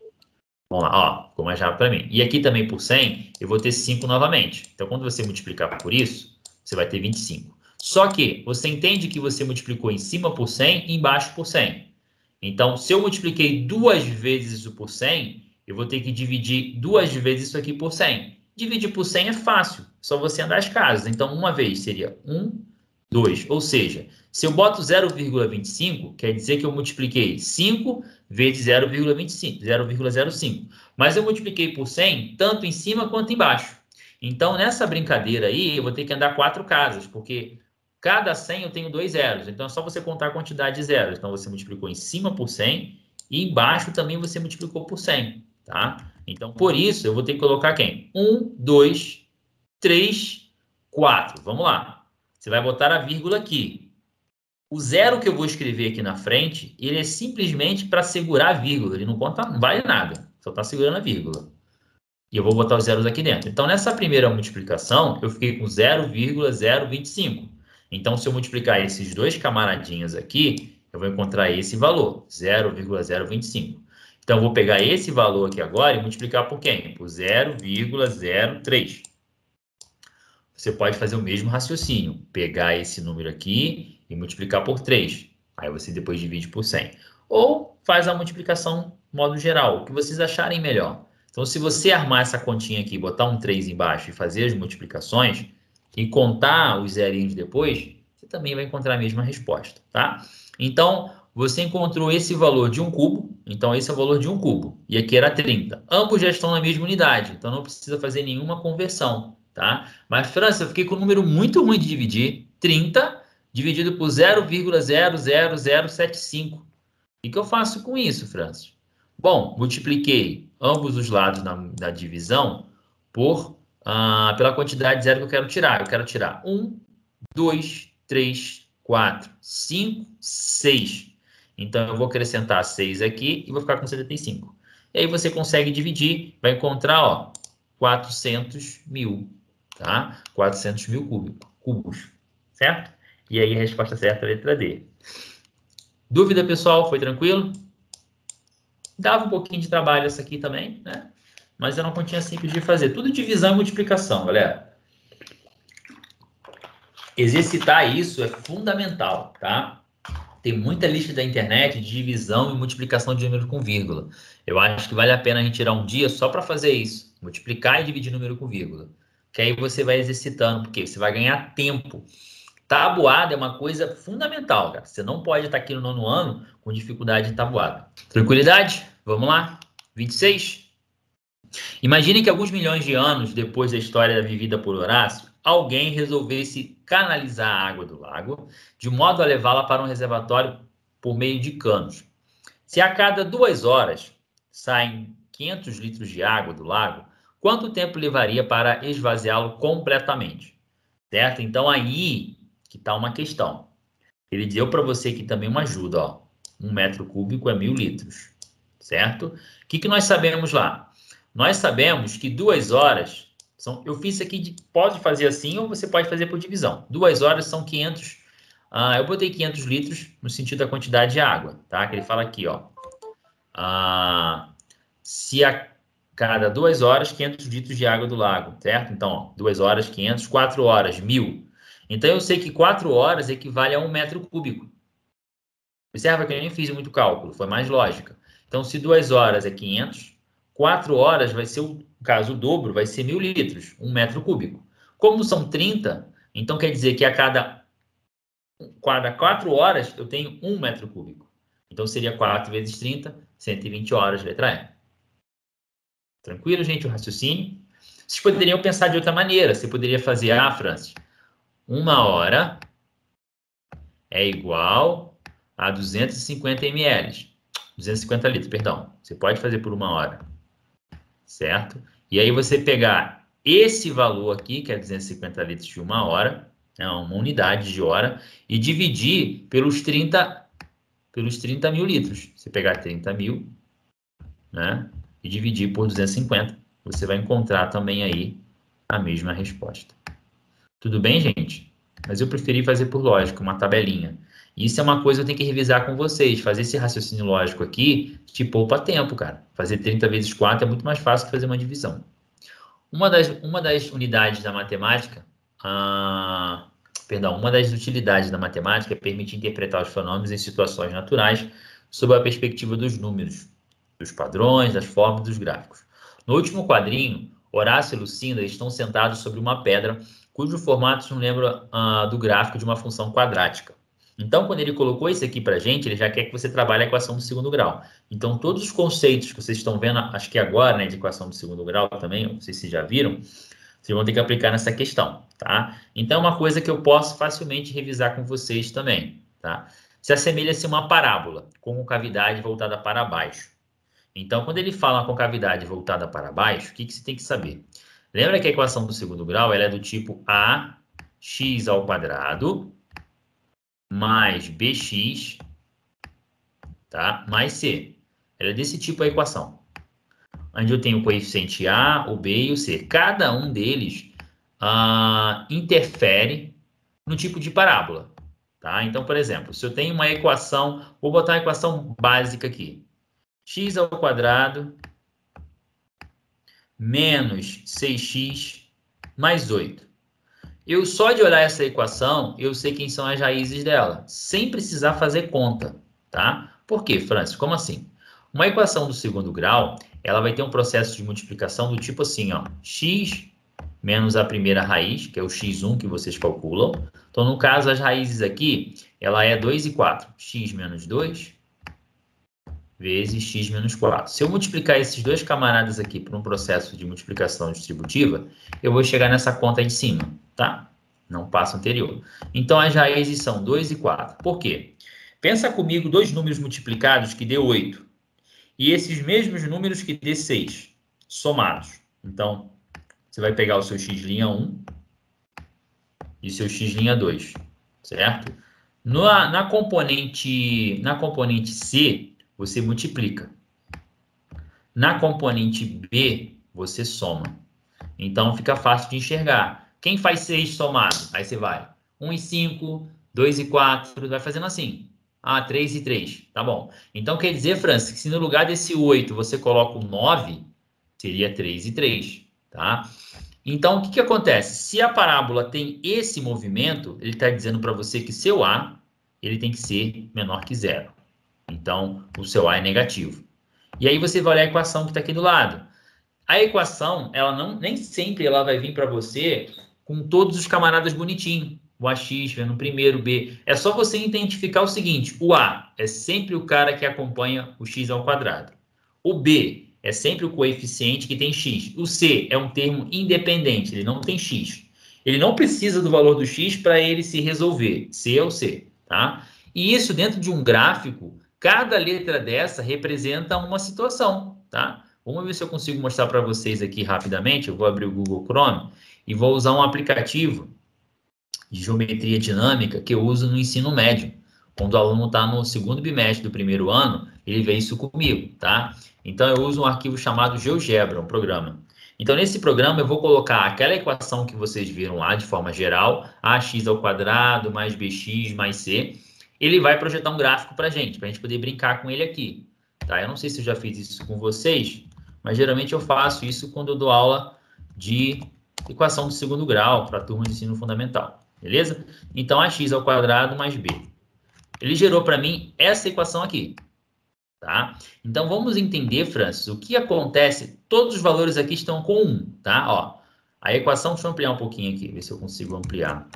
Vamos lá, ó. Ficou mais rápido para mim. E aqui também por 100, eu vou ter 5 novamente. Então, quando você multiplicar por isso, você vai ter 25. Só que você entende que você multiplicou em cima por 100 e embaixo por 100. Então, se eu multipliquei 2 vezes isso por 100, eu vou ter que dividir 2 vezes isso aqui por 100. Dividir por 100 é fácil, só você andar as casas. Então, uma vez seria 1, 2. Ou seja, se eu boto 0,25, quer dizer que eu multipliquei 5 vezes 0,25, 0,05. Mas eu multipliquei por 100, tanto em cima quanto embaixo. Então, nessa brincadeira aí, eu vou ter que andar 4 casas, porque cada 100 eu tenho 2 zeros. Então, é só você contar a quantidade de zeros. Então, você multiplicou em cima por 100 e embaixo também você multiplicou por 100, tá? Então, por isso, eu vou ter que colocar quem? 1, 2, 3, 4. Vamos lá. Você vai botar a vírgula aqui. O zero que eu vou escrever aqui na frente, ele é simplesmente para segurar a vírgula. Ele não conta, não vale nada. Só está segurando a vírgula. E eu vou botar os zeros aqui dentro. Então, nessa primeira multiplicação, eu fiquei com 0,025. Então, se eu multiplicar esses dois camaradinhos aqui, eu vou encontrar esse valor, 0,025. Então, eu vou pegar esse valor aqui agora e multiplicar por quem? Por 0,03. Você pode fazer o mesmo raciocínio. Pegar esse número aqui e multiplicar por 3. Aí você depois divide por 100. Ou faz a multiplicação modo geral, o que vocês acharem melhor. Então, se você armar essa continha aqui, botar um 3 embaixo e fazer as multiplicações e contar os zerinhos depois, você também vai encontrar a mesma resposta, tá? Então, você encontrou esse valor de um cubo, então esse é o valor de um cubo, e aqui era 30. Ambos já estão na mesma unidade, então não precisa fazer nenhuma conversão, tá? Mas, França, eu fiquei com um número muito ruim de dividir, 30 dividido por 0,00075. O que eu faço com isso, França? Bom, multipliquei ambos os lados da divisão pela quantidade de zero que eu quero tirar. Eu quero tirar 1, 2, 3, 4, 5, 6. Então, eu vou acrescentar 6 aqui e vou ficar com 75. E aí você consegue dividir, vai encontrar, ó, 400 mil, tá? 400 mil cubos, certo? E aí a resposta certa é a letra D. Dúvida, pessoal? Foi tranquilo? Dava um pouquinho de trabalho essa aqui também, né? Mas era uma continha simples de fazer. Tudo divisão e multiplicação, galera. Exercitar isso é fundamental, tá? Tem muita lista da internet de divisão e multiplicação de número com vírgula. Eu acho que vale a pena a gente tirar um dia só para fazer isso. Multiplicar e dividir número com vírgula. Que aí você vai exercitando, porque você vai ganhar tempo. Tabuada é uma coisa fundamental, cara. Você não pode estar aqui no 9º ano com dificuldade em tabuada. Tranquilidade? Vamos lá? 26? Imagine que alguns milhões de anos depois da história vivida por Horácio, alguém resolvesse canalizar a água do lago, de modo a levá-la para um reservatório por meio de canos. Se a cada 2 horas saem 500 litros de água do lago, quanto tempo levaria para esvaziá-lo completamente? Certo? Então, aí que está uma questão. Ele deu para você aqui também uma ajuda, ó. 1 metro cúbico é 1000 litros, certo? O que nós sabemos lá? Nós sabemos que 2 horas, eu fiz isso aqui, pode fazer assim ou você pode fazer por divisão. 2 horas são 500, eu botei 500 litros no sentido da quantidade de água, tá? Que ele fala aqui, ó. Se a cada 2 horas, 500 litros de água do lago, certo? Então, ó, 2 horas, 500, 4 horas, 1000. Então, eu sei que 4 horas equivale a 1 metro cúbico. Observa que eu nem fiz muito cálculo, foi mais lógica. Então, se 2 horas é 500, 4 horas vai ser, no caso, o dobro, vai ser 1000 litros, 1 metro cúbico. Como são 30, então quer dizer que a cada 4 horas eu tenho 1 metro cúbico. Então, seria 4 vezes 30, 120 horas, letra E. Tranquilo, gente, o raciocínio? Vocês poderiam pensar de outra maneira. Você poderia fazer, Francis, 1 hora é igual a 250 ml. 250 litros, perdão. Você pode fazer por 1 hora. Certo? E aí você pegar esse valor aqui, que é 250 litros de 1 hora, é uma unidade de hora, e dividir pelos 30 mil litros. Você pegar 30 mil, né? E dividir por 250, você vai encontrar também aí a mesma resposta. Tudo bem, gente? Mas eu preferi fazer por lógica, uma tabelinha. Isso é uma coisa que eu tenho que revisar com vocês. Fazer esse raciocínio lógico aqui te poupa tempo, cara. Fazer 30 vezes 4 é muito mais fácil que fazer uma divisão. Uma das unidades da matemática, uma das utilidades da matemática é permitir interpretar os fenômenos em situações naturais sob a perspectiva dos números, dos padrões, das formas dos gráficos. No último quadrinho, Horácio e Lucinda estão sentados sobre uma pedra cujo formato não lembra do gráfico de uma função quadrática. Então, quando ele colocou isso aqui para a gente, ele já quer que você trabalhe a equação do segundo grau. Então, todos os conceitos que vocês estão vendo, acho que agora, né, de equação do segundo grau também, não sei se vocês já viram, vocês vão ter que aplicar nessa questão, tá? Então, é uma coisa que eu posso facilmente revisar com vocês também, tá? Se assemelha-se a uma parábola, com cavidade voltada para baixo. Então, quando ele fala com cavidade voltada para baixo, o que você tem que saber? Lembra que a equação do segundo grau ela é do tipo ax ao quadrado mais bx, tá? Mais c. Ela é desse tipo a equação. Onde eu tenho o coeficiente a, o b e o c. Cada um deles interfere no tipo de parábola, tá? Então, por exemplo, se eu tenho uma equação, vou botar uma equação básica aqui. X ao quadrado menos 6x mais 8. Eu só de olhar essa equação, eu sei quem são as raízes dela, sem precisar fazer conta, tá? Por quê, Francis? Como assim? Uma equação do segundo grau, ela vai ter um processo de multiplicação do tipo assim, ó, x menos a primeira raiz, que é o x1 que vocês calculam. Então, no caso, as raízes aqui, ela é 2 e 4. X menos 2 vezes x menos 4. Se eu multiplicar esses dois camaradas aqui por um processo de multiplicação distributiva, eu vou chegar nessa conta aí de cima, tá? Não passo anterior. Então, as raízes são 2 e 4. Por quê? Pensa comigo dois números multiplicados que dê 8. E esses mesmos números que dê 6, somados. Então, você vai pegar o seu x'1 e seu x'2, certo? Na componente C, você multiplica. Na componente B, você soma. Então, fica fácil de enxergar. Quem faz 6 somado? Aí você vai 1 e 5, 2 e 4, vai fazendo assim. 3 e 3, tá bom. Então, quer dizer, Francis, que se no lugar desse 8 você coloca o 9, seria 3 e 3, tá? Então, o que acontece? Se a parábola tem esse movimento, ele está dizendo para você que seu A, ele tem que ser menor que 0. Então, o seu A é negativo. E aí você vai olhar a equação que está aqui do lado. A equação, nem sempre ela vai vir para você com todos os camaradas bonitinhos. O AX vendo primeiro, o B. É só você identificar o seguinte. O A é sempre o cara que acompanha o x ao quadrado. O B é sempre o coeficiente que tem x. O c é um termo independente, ele não tem x. Ele não precisa do valor do x para ele se resolver. C é o c, tá? E isso dentro de um gráfico, cada letra dessa representa uma situação, tá? Vamos ver se eu consigo mostrar para vocês aqui rapidamente. Eu vou abrir o Google Chrome e vou usar um aplicativo de geometria dinâmica que eu uso no ensino médio. Quando o aluno está no segundo bimestre do primeiro ano, ele vê isso comigo, tá? Então, eu uso um arquivo chamado GeoGebra, um programa. Então, nesse programa, eu vou colocar aquela equação que vocês viram lá, de forma geral, ax² mais bx mais c. Ele vai projetar um gráfico para a gente poder brincar com ele aqui, tá? Eu não sei se eu já fiz isso com vocês, mas geralmente eu faço isso quando eu dou aula de equação do segundo grau para a turma de ensino fundamental, beleza? Então, ax² mais b. Ele gerou para mim essa equação aqui, tá? Então, vamos entender, Francis, o que acontece. Todos os valores aqui estão com 1, tá? Ó, a equação, deixa eu ampliar um pouquinho aqui, ver se eu consigo ampliar.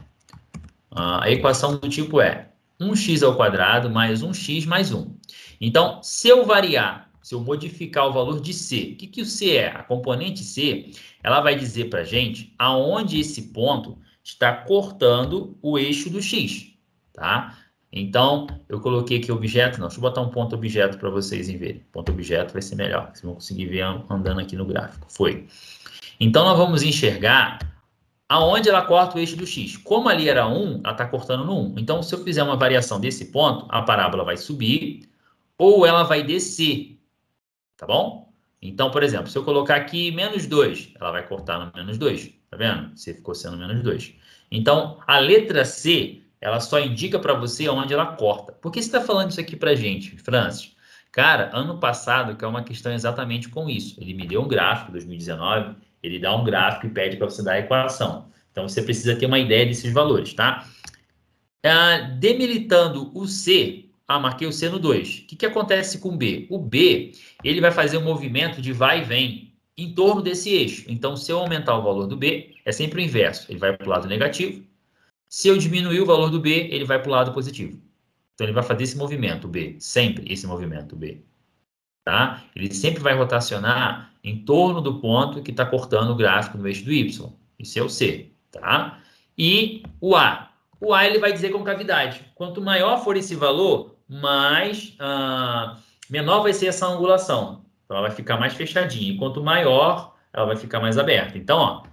A equação do tipo é 1x² mais 1x mais 1. Então, se eu variar, se eu modificar o valor de c, o que o c é? A componente c, ela vai dizer para a gente aonde esse ponto está cortando o eixo do x, tá? Então, eu coloquei aqui objeto, não, deixa eu botar um ponto objeto para vocês verem. Ponto objeto vai ser melhor, vocês vão conseguir ver andando aqui no gráfico. Foi. Então, nós vamos enxergar aonde ela corta o eixo do x. Como ali era 1, ela está cortando no 1. Então, se eu fizer uma variação desse ponto, a parábola vai subir ou ela vai descer, tá bom? Então, por exemplo, se eu colocar aqui menos 2, ela vai cortar no menos 2, tá vendo? C ficou sendo menos 2. Então, a letra C, ela só indica para você onde ela corta. Por que você está falando isso aqui para gente, Francis? Cara, ano passado, que é uma questão exatamente com isso. Ele me deu um gráfico, 2019, ele dá um gráfico e pede para você dar a equação. Então, você precisa ter uma ideia desses valores, tá? Demilitando o C, marquei o C no 2. O que acontece com o B? O B, ele vai fazer um movimento de vai e vem em torno desse eixo. Então, se eu aumentar o valor do B, é sempre o inverso. Ele vai para o lado negativo. Se eu diminuir o valor do B, ele vai para o lado positivo. Então, ele vai fazer esse movimento, B. Sempre esse movimento, B. Tá? Ele sempre vai rotacionar em torno do ponto que está cortando o gráfico no eixo do Y. Isso é o C. Tá? E o A. O A ele vai dizer concavidade. Quanto maior for esse valor, menor vai ser essa angulação. Então, ela vai ficar mais fechadinha. E quanto maior, ela vai ficar mais aberta. Então, ó,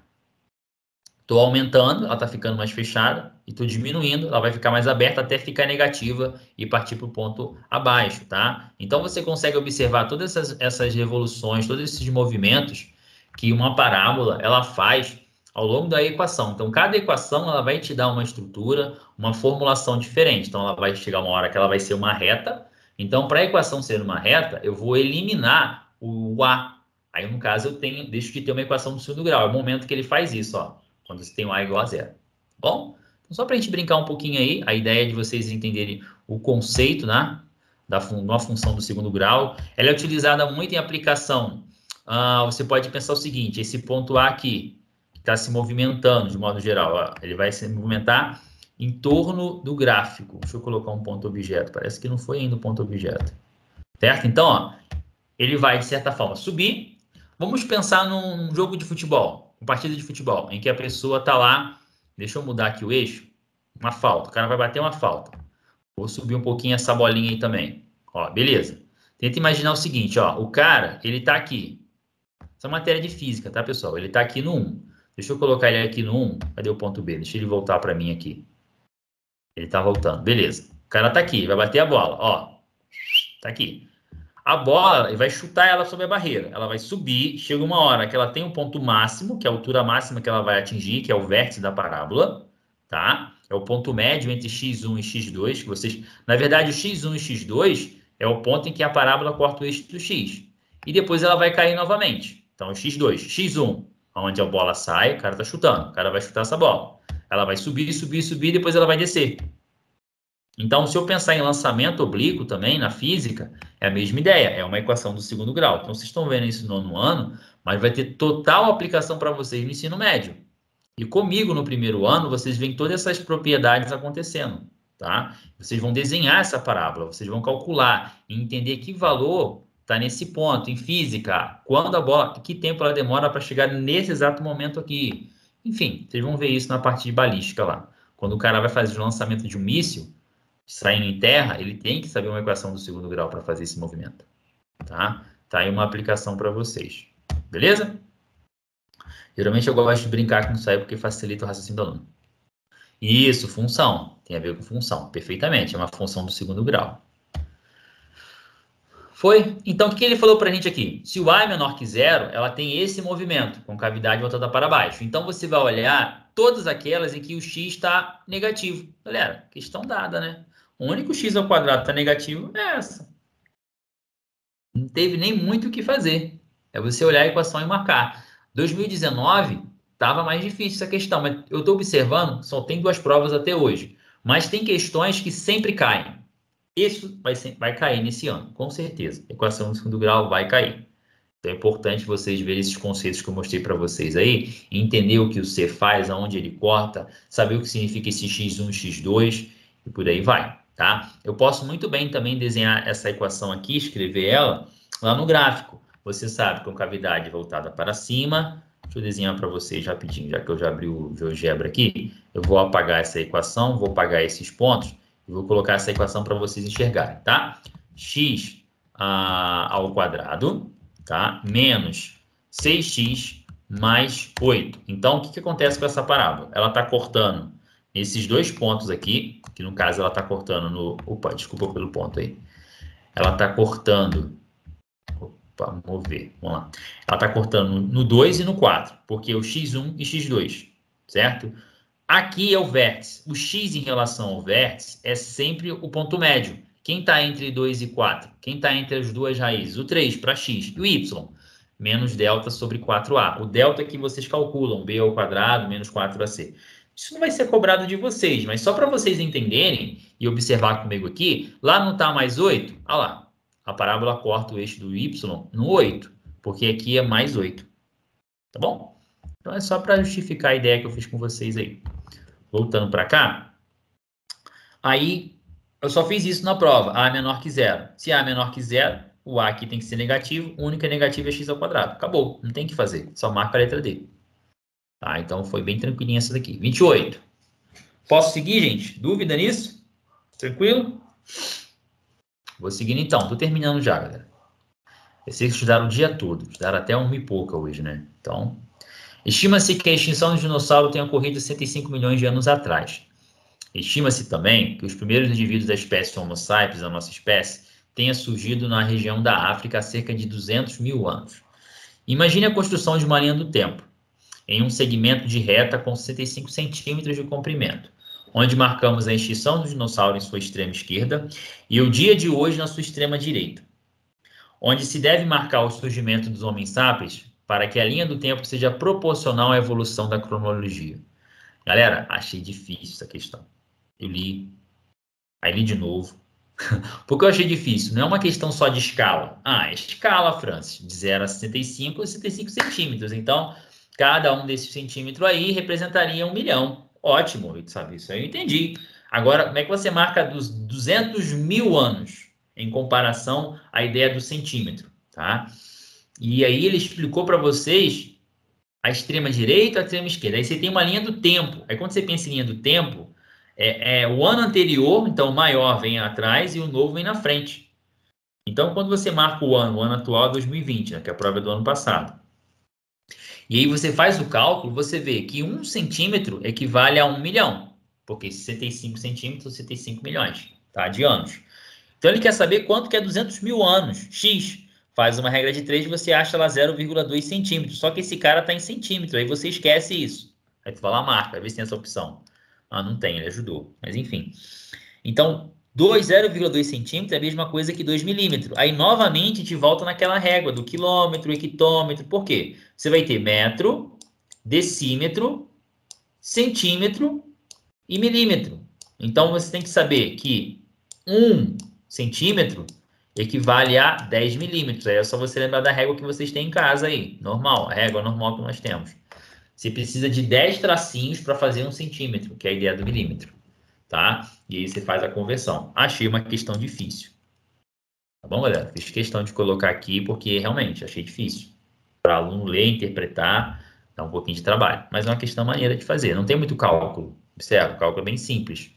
estou aumentando, ela está ficando mais fechada, e estou diminuindo, ela vai ficar mais aberta até ficar negativa e partir para o ponto abaixo, tá? Então, você consegue observar todas essas revoluções, todos esses movimentos que uma parábola, ela faz ao longo da equação. Então, cada equação, ela vai te dar uma estrutura, uma formulação diferente. Então, ela vai chegar uma hora que ela vai ser uma reta. Então, para a equação ser uma reta, eu vou eliminar o A. Aí, no caso, deixo de ter uma equação do segundo grau. É o momento que ele faz isso, ó. Quando você tem o A igual a zero. Bom, então só para a gente brincar um pouquinho aí, a ideia é de vocês entenderem o conceito, né, de uma função do segundo grau. Ela é utilizada muito em aplicação. Você pode pensar o seguinte, esse ponto A aqui, que está se movimentando de modo geral, ó, ele vai se movimentar em torno do gráfico. Deixa eu colocar um ponto objeto, parece que não foi ainda o ponto objeto. Certo? Então, ó, ele vai, de certa forma, subir. Vamos pensar num jogo de futebol. Uma partida de futebol, em que a pessoa está lá, deixa eu mudar aqui o eixo, uma falta, o cara vai bater uma falta. Vou subir um pouquinho essa bolinha aí também. Ó, beleza. Tenta imaginar o seguinte, ó, o cara, ele está aqui. Isso é matéria de física, tá, pessoal? Ele está aqui no 1. Deixa eu colocar ele aqui no 1. Cadê o ponto B? Deixa ele voltar para mim aqui. Ele está voltando, beleza. O cara está aqui, vai bater a bola, ó. Está aqui. A bola, ele vai chutar ela sobre a barreira. Ela vai subir, chega uma hora que ela tem um ponto máximo, que é a altura máxima que ela vai atingir, que é o vértice da parábola, tá? É o ponto médio entre x1 e x2, que vocês... Na verdade, o x1 e x2 é o ponto em que a parábola corta o eixo do x. E depois ela vai cair novamente. Então, x2, x1, onde a bola sai, o cara tá chutando. O cara vai chutar essa bola. Ela vai subir, subir, subir, depois ela vai descer. Então, se eu pensar em lançamento oblíquo também, na física, é a mesma ideia, é uma equação do segundo grau. Então, vocês estão vendo isso no 9º ano, mas vai ter total aplicação para vocês no ensino médio. E comigo, no 1º ano, vocês veem todas essas propriedades acontecendo, tá? Vocês vão desenhar essa parábola, vocês vão calcular e entender que valor está nesse ponto. Em física, quando a bola, que tempo ela demora para chegar nesse exato momento aqui? Enfim, vocês vão ver isso na parte de balística lá. Quando o cara vai fazer o lançamento de um míssil, saindo em terra, ele tem que saber uma equação do segundo grau para fazer esse movimento. Tá? Tá aí uma aplicação para vocês. Beleza? Geralmente eu gosto de brincar com isso aí porque facilita o raciocínio do aluno. Isso, função. Tem a ver com função. Perfeitamente. É uma função do segundo grau. Foi? Então, o que ele falou para a gente aqui? Se o A é menor que zero, ela tem esse movimento, com cavidade voltada para baixo. Então, você vai olhar todas aquelas em que o x está negativo. Galera, questão dada, né? O único x ao quadrado está negativo é essa. Não teve nem muito o que fazer. É você olhar a equação e marcar. 2019 estava mais difícil essa questão, mas eu estou observando, só tem 2 provas até hoje. Mas tem questões que sempre caem. Isso vai cair nesse ano, com certeza. A equação do segundo grau vai cair. Então é importante vocês verem esses conceitos que eu mostrei para vocês aí, entender o que o C faz, aonde ele corta, saber o que significa esse x1, x2 e por aí vai, tá? Eu posso muito bem também desenhar essa equação aqui, escrever ela lá no gráfico. Você sabe, com cavidade voltada para cima. Deixa eu desenhar para vocês rapidinho, já que eu já abri o GeoGebra aqui. Eu vou apagar essa equação, vou apagar esses pontos. Vou colocar essa equação para vocês enxergarem, tá? X ao quadrado, tá? Menos 6x mais 8. Então, o que acontece com essa parábola? Ela está cortando esses 2 pontos aqui, que no caso ela está cortando no... Opa, desculpa pelo ponto aí. Ela está cortando... Opa, vamos ver, vamos lá. Ela está cortando no 2 e no 4, porque é o x1 e x2, certo? Aqui é o vértice. O x em relação ao vértice é sempre o ponto médio. Quem está entre 2 e 4? Quem está entre as duas raízes? O 3 para x. E o y? Menos delta sobre 4a. O delta que vocês calculam, b ao quadrado menos 4ac. Isso não vai ser cobrado de vocês, mas só para vocês entenderem e observar comigo aqui, lá não está mais 8? Olha lá. A parábola corta o eixo do y no 8, porque aqui é mais 8. Tá bom? Então é só para justificar a ideia que eu fiz com vocês aí. Voltando para cá, aí eu só fiz isso na prova, A é menor que zero. Se A é menor que zero, o A aqui tem que ser negativo, o único negativo é x ao quadrado. Acabou, não tem o que fazer, só marca a letra D. Tá, então foi bem tranquilinha essa daqui. 28. Posso seguir, gente? Dúvida nisso? Tranquilo? Vou seguindo então, tô terminando já, galera. Vocês estudaram o dia todo, estudaram até 1 e pouca hoje, né? Então... Estima-se que a extinção do dinossauro tenha ocorrido 65 milhões de anos atrás. Estima-se também que os primeiros indivíduos da espécie Homo sapiens, a nossa espécie, tenha surgido na região da África há cerca de 200 mil anos. Imagine a construção de uma linha do tempo, em um segmento de reta com 65 centímetros de comprimento, onde marcamos a extinção do dinossauro em sua extrema esquerda e o dia de hoje na sua extrema direita, onde se deve marcar o surgimento dos homens sapiens para que a linha do tempo seja proporcional à evolução da cronologia. Galera, achei difícil essa questão. Eu li, aí li de novo. Por que eu achei difícil? Não é uma questão só de escala. É escala, Francis, de 0 a 65 centímetros. Então, cada um desses centímetros aí representaria 1 milhão. Ótimo, sabe? Isso aí eu entendi. Agora, como é que você marca dos 200 mil anos em comparação à ideia do centímetro, tá? E aí ele explicou para vocês a extrema direita e a extrema esquerda. Aí você tem uma linha do tempo. Aí quando você pensa em linha do tempo, o ano anterior, então o maior vem atrás e o novo vem na frente. Então quando você marca o ano atual é 2020, né, que é a prova é do ano passado. E aí você faz o cálculo, você vê que 1 centímetro equivale a 1 milhão, porque 65 centímetros, 65 milhões, tá, de anos. Então ele quer saber quanto que é 200 mil anos, x. Faz uma regra de 3 e você acha lá 0,2 centímetros. Só que esse cara está em centímetro, aí você esquece isso. Aí tu vai lá, marca, vai ver se tem essa opção. Não tem, ele ajudou. Mas enfim. Então, 0,2 centímetros é a mesma coisa que 2 milímetros. Aí, novamente, te volta naquela régua do quilômetro, hectômetro. Por quê? Você vai ter metro, decímetro, centímetro e milímetro. Então, você tem que saber que 1 centímetro equivale a 10 milímetros. Aí é só você lembrar da régua que vocês têm em casa aí. Normal, a régua normal que nós temos. Você precisa de 10 tracinhos para fazer 1 centímetro, que é a ideia do milímetro. Tá? E aí você faz a conversão. Achei uma questão difícil. Tá bom, galera? Fiz questão de colocar aqui porque realmente achei difícil. Para aluno ler, interpretar, dá um pouquinho de trabalho. Mas é uma questão maneira de fazer. Não tem muito cálculo. Observa, o cálculo é bem simples.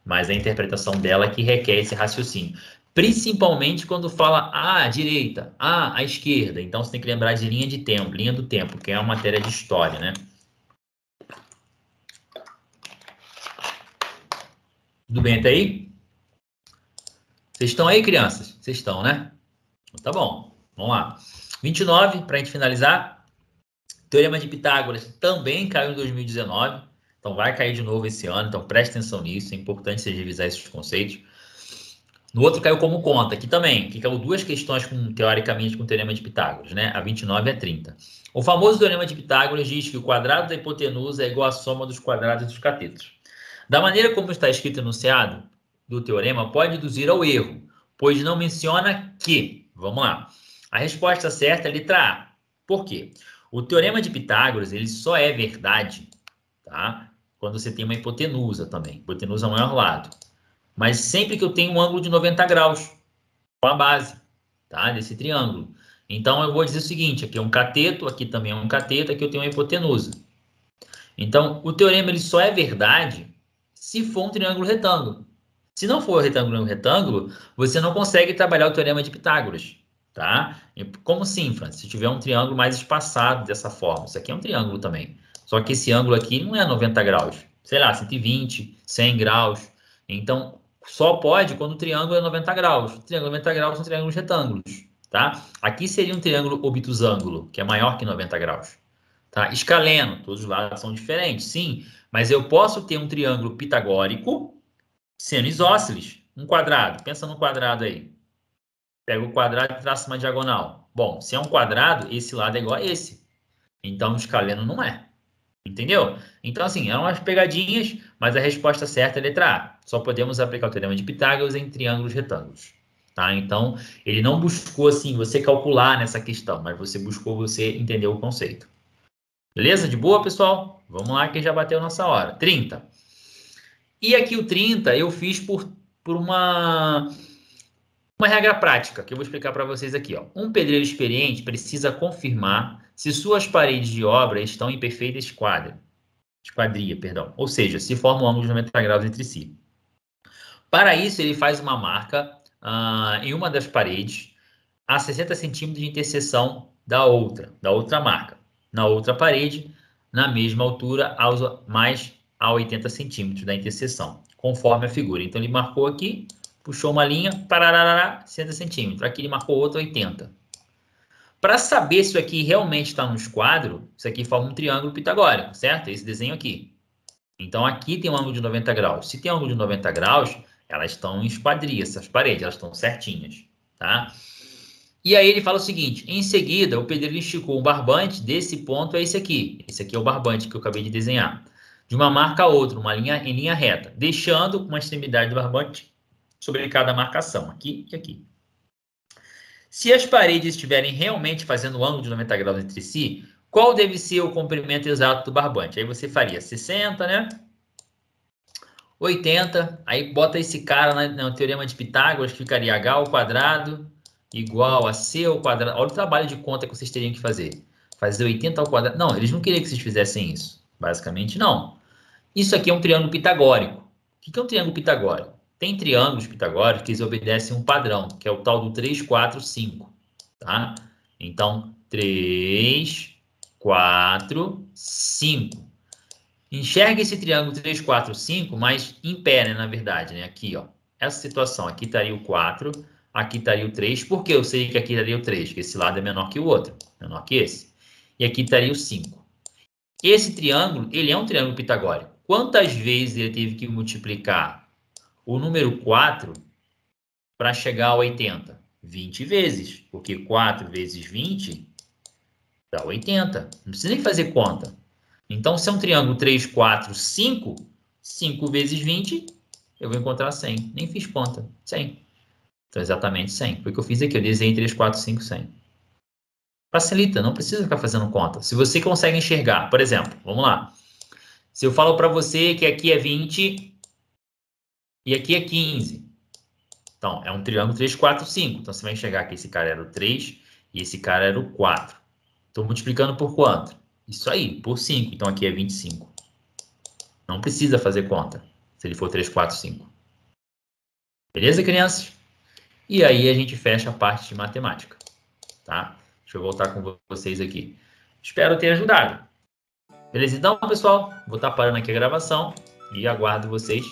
Mas a interpretação dela que requer esse raciocínio. Principalmente quando fala à direita, à esquerda. Então você tem que lembrar de linha de tempo, linha do tempo, que é uma matéria de história, né? Tudo bem até aí? Vocês estão aí, crianças? Vocês estão, né? Tá bom. Vamos lá. 29, para a gente finalizar. Teorema de Pitágoras também caiu em 2019. Então vai cair de novo esse ano. Então preste atenção nisso. É importante você revisar esses conceitos. No outro caiu como conta, aqui também, que caiu duas questões teoricamente com o Teorema de Pitágoras, né? A 29 e a 30. O famoso Teorema de Pitágoras diz que o quadrado da hipotenusa é igual à soma dos quadrados dos catetos. Da maneira como está escrito o enunciado do teorema, pode induzir ao erro, pois não menciona que. Vamos lá. A resposta certa é a letra A. Por quê? O Teorema de Pitágoras, ele só é verdade, tá? Quando você tem uma hipotenusa também. Hipotenusa ao maior lado. Mas sempre que eu tenho um ângulo de 90 graus com a base, tá? Desse triângulo. Então, eu vou dizer o seguinte, aqui é um cateto, aqui também é um cateto, aqui eu tenho uma hipotenusa. Então, o teorema ele só é verdade se for um triângulo retângulo. Se não for retângulo, você não consegue trabalhar o Teorema de Pitágoras, tá? Como assim, Francis? Se tiver um triângulo mais espaçado dessa forma. Isso aqui é um triângulo também. Só que esse ângulo aqui não é 90 graus. Sei lá, 120, 100 graus. Então, só pode quando o triângulo é 90 graus. Triângulo 90 graus são triângulos retângulos, tá? Aqui seria um triângulo obtusângulo, que é maior que 90 graus. Tá? Escaleno, todos os lados são diferentes, sim. Mas eu posso ter um triângulo pitagórico seno isósceles, um quadrado. Pensa no quadrado aí. Pega o quadrado e traça uma diagonal. Bom, se é um quadrado, esse lado é igual a esse. Então, o escaleno não é. Entendeu? Então, assim, eram umas pegadinhas, mas a resposta certa é a letra A. Só podemos aplicar o Teorema de Pitágoras em triângulos retângulos. Tá? Então, ele não buscou, assim, você calcular nessa questão, mas você buscou você entender o conceito. Beleza? De boa, pessoal? Vamos lá que já bateu nossa hora. 30. E aqui o 30 eu fiz por uma regra prática, que eu vou explicar para vocês aqui. Ó. Um pedreiro experiente precisa confirmar se suas paredes de obra estão em perfeita esquadria, perdão. Ou seja, se formam ângulos de 90 graus entre si. Para isso, ele faz uma marca em uma das paredes a 60 centímetros de interseção da outra marca. Na outra parede, na mesma altura, mais a 80 centímetros da interseção, conforme a figura. Então, ele marcou aqui, puxou uma linha, parará, 60 centímetros. Aqui ele marcou outra, 80. Para saber se isso aqui realmente está no esquadro, isso aqui forma um triângulo pitagórico, certo? Esse desenho aqui. Então, aqui tem um ângulo de 90 graus. Se tem um ângulo de 90 graus, elas estão em esquadria, essas paredes, elas estão certinhas, tá? E aí ele fala o seguinte, em seguida, o pedreiro esticou o barbante desse ponto a esse aqui. Esse aqui é o barbante que eu acabei de desenhar. De uma marca a outra, em linha reta, deixando uma extremidade do barbante sobre cada marcação, aqui e aqui. Se as paredes estiverem realmente fazendo um ângulo de 90 graus entre si, qual deve ser o comprimento exato do barbante? Aí você faria 60, né? 80, aí bota esse cara no Teorema de Pitágoras, que ficaria h ao quadrado igual a c ao quadrado. Olha o trabalho de conta que vocês teriam que fazer. Fazer 80 ao quadrado. Não, eles não queriam que vocês fizessem isso. Basicamente, não. Isso aqui é um triângulo pitagórico. O que é um triângulo pitagórico? Tem triângulos pitagóricos que eles obedecem um padrão, que é o tal do 3, 4, 5. Tá? Então, 3, 4, 5. Enxerga esse triângulo 3, 4, 5, mas em pé, né, na verdade, né? Aqui, ó. Essa situação. Aqui estaria o 4, aqui estaria o 3. Por que eu sei que aqui estaria o 3? Porque esse lado é menor que o outro, menor que esse. E aqui estaria o 5. Esse triângulo, ele é um triângulo pitagórico. Quantas vezes ele teve que multiplicar o número 4 para chegar a 80? 20 vezes, porque 4 vezes 20 dá 80. Não precisa nem fazer conta. Então, se é um triângulo 3, 4, 5, 5 vezes 20, eu vou encontrar 100. Nem fiz conta. 100. Então, exatamente 100. Foi o que eu fiz aqui. Eu desenhei 3, 4, 5, 100. Facilita, não precisa ficar fazendo conta. Se você consegue enxergar, por exemplo, vamos lá. Se eu falo para você que aqui é 20 e aqui é 15. Então, é um triângulo 3, 4, 5. Então, você vai enxergar que esse cara era o 3 e esse cara era o 4. Estou multiplicando por quanto? Isso aí, por 5. Então, aqui é 25. Não precisa fazer conta, se ele for 3, 4, 5. Beleza, crianças? E aí, a gente fecha a parte de matemática. Tá? Deixa eu voltar com vocês aqui. Espero ter ajudado. Beleza? Então, pessoal, vou estar parando aqui a gravação e aguardo vocês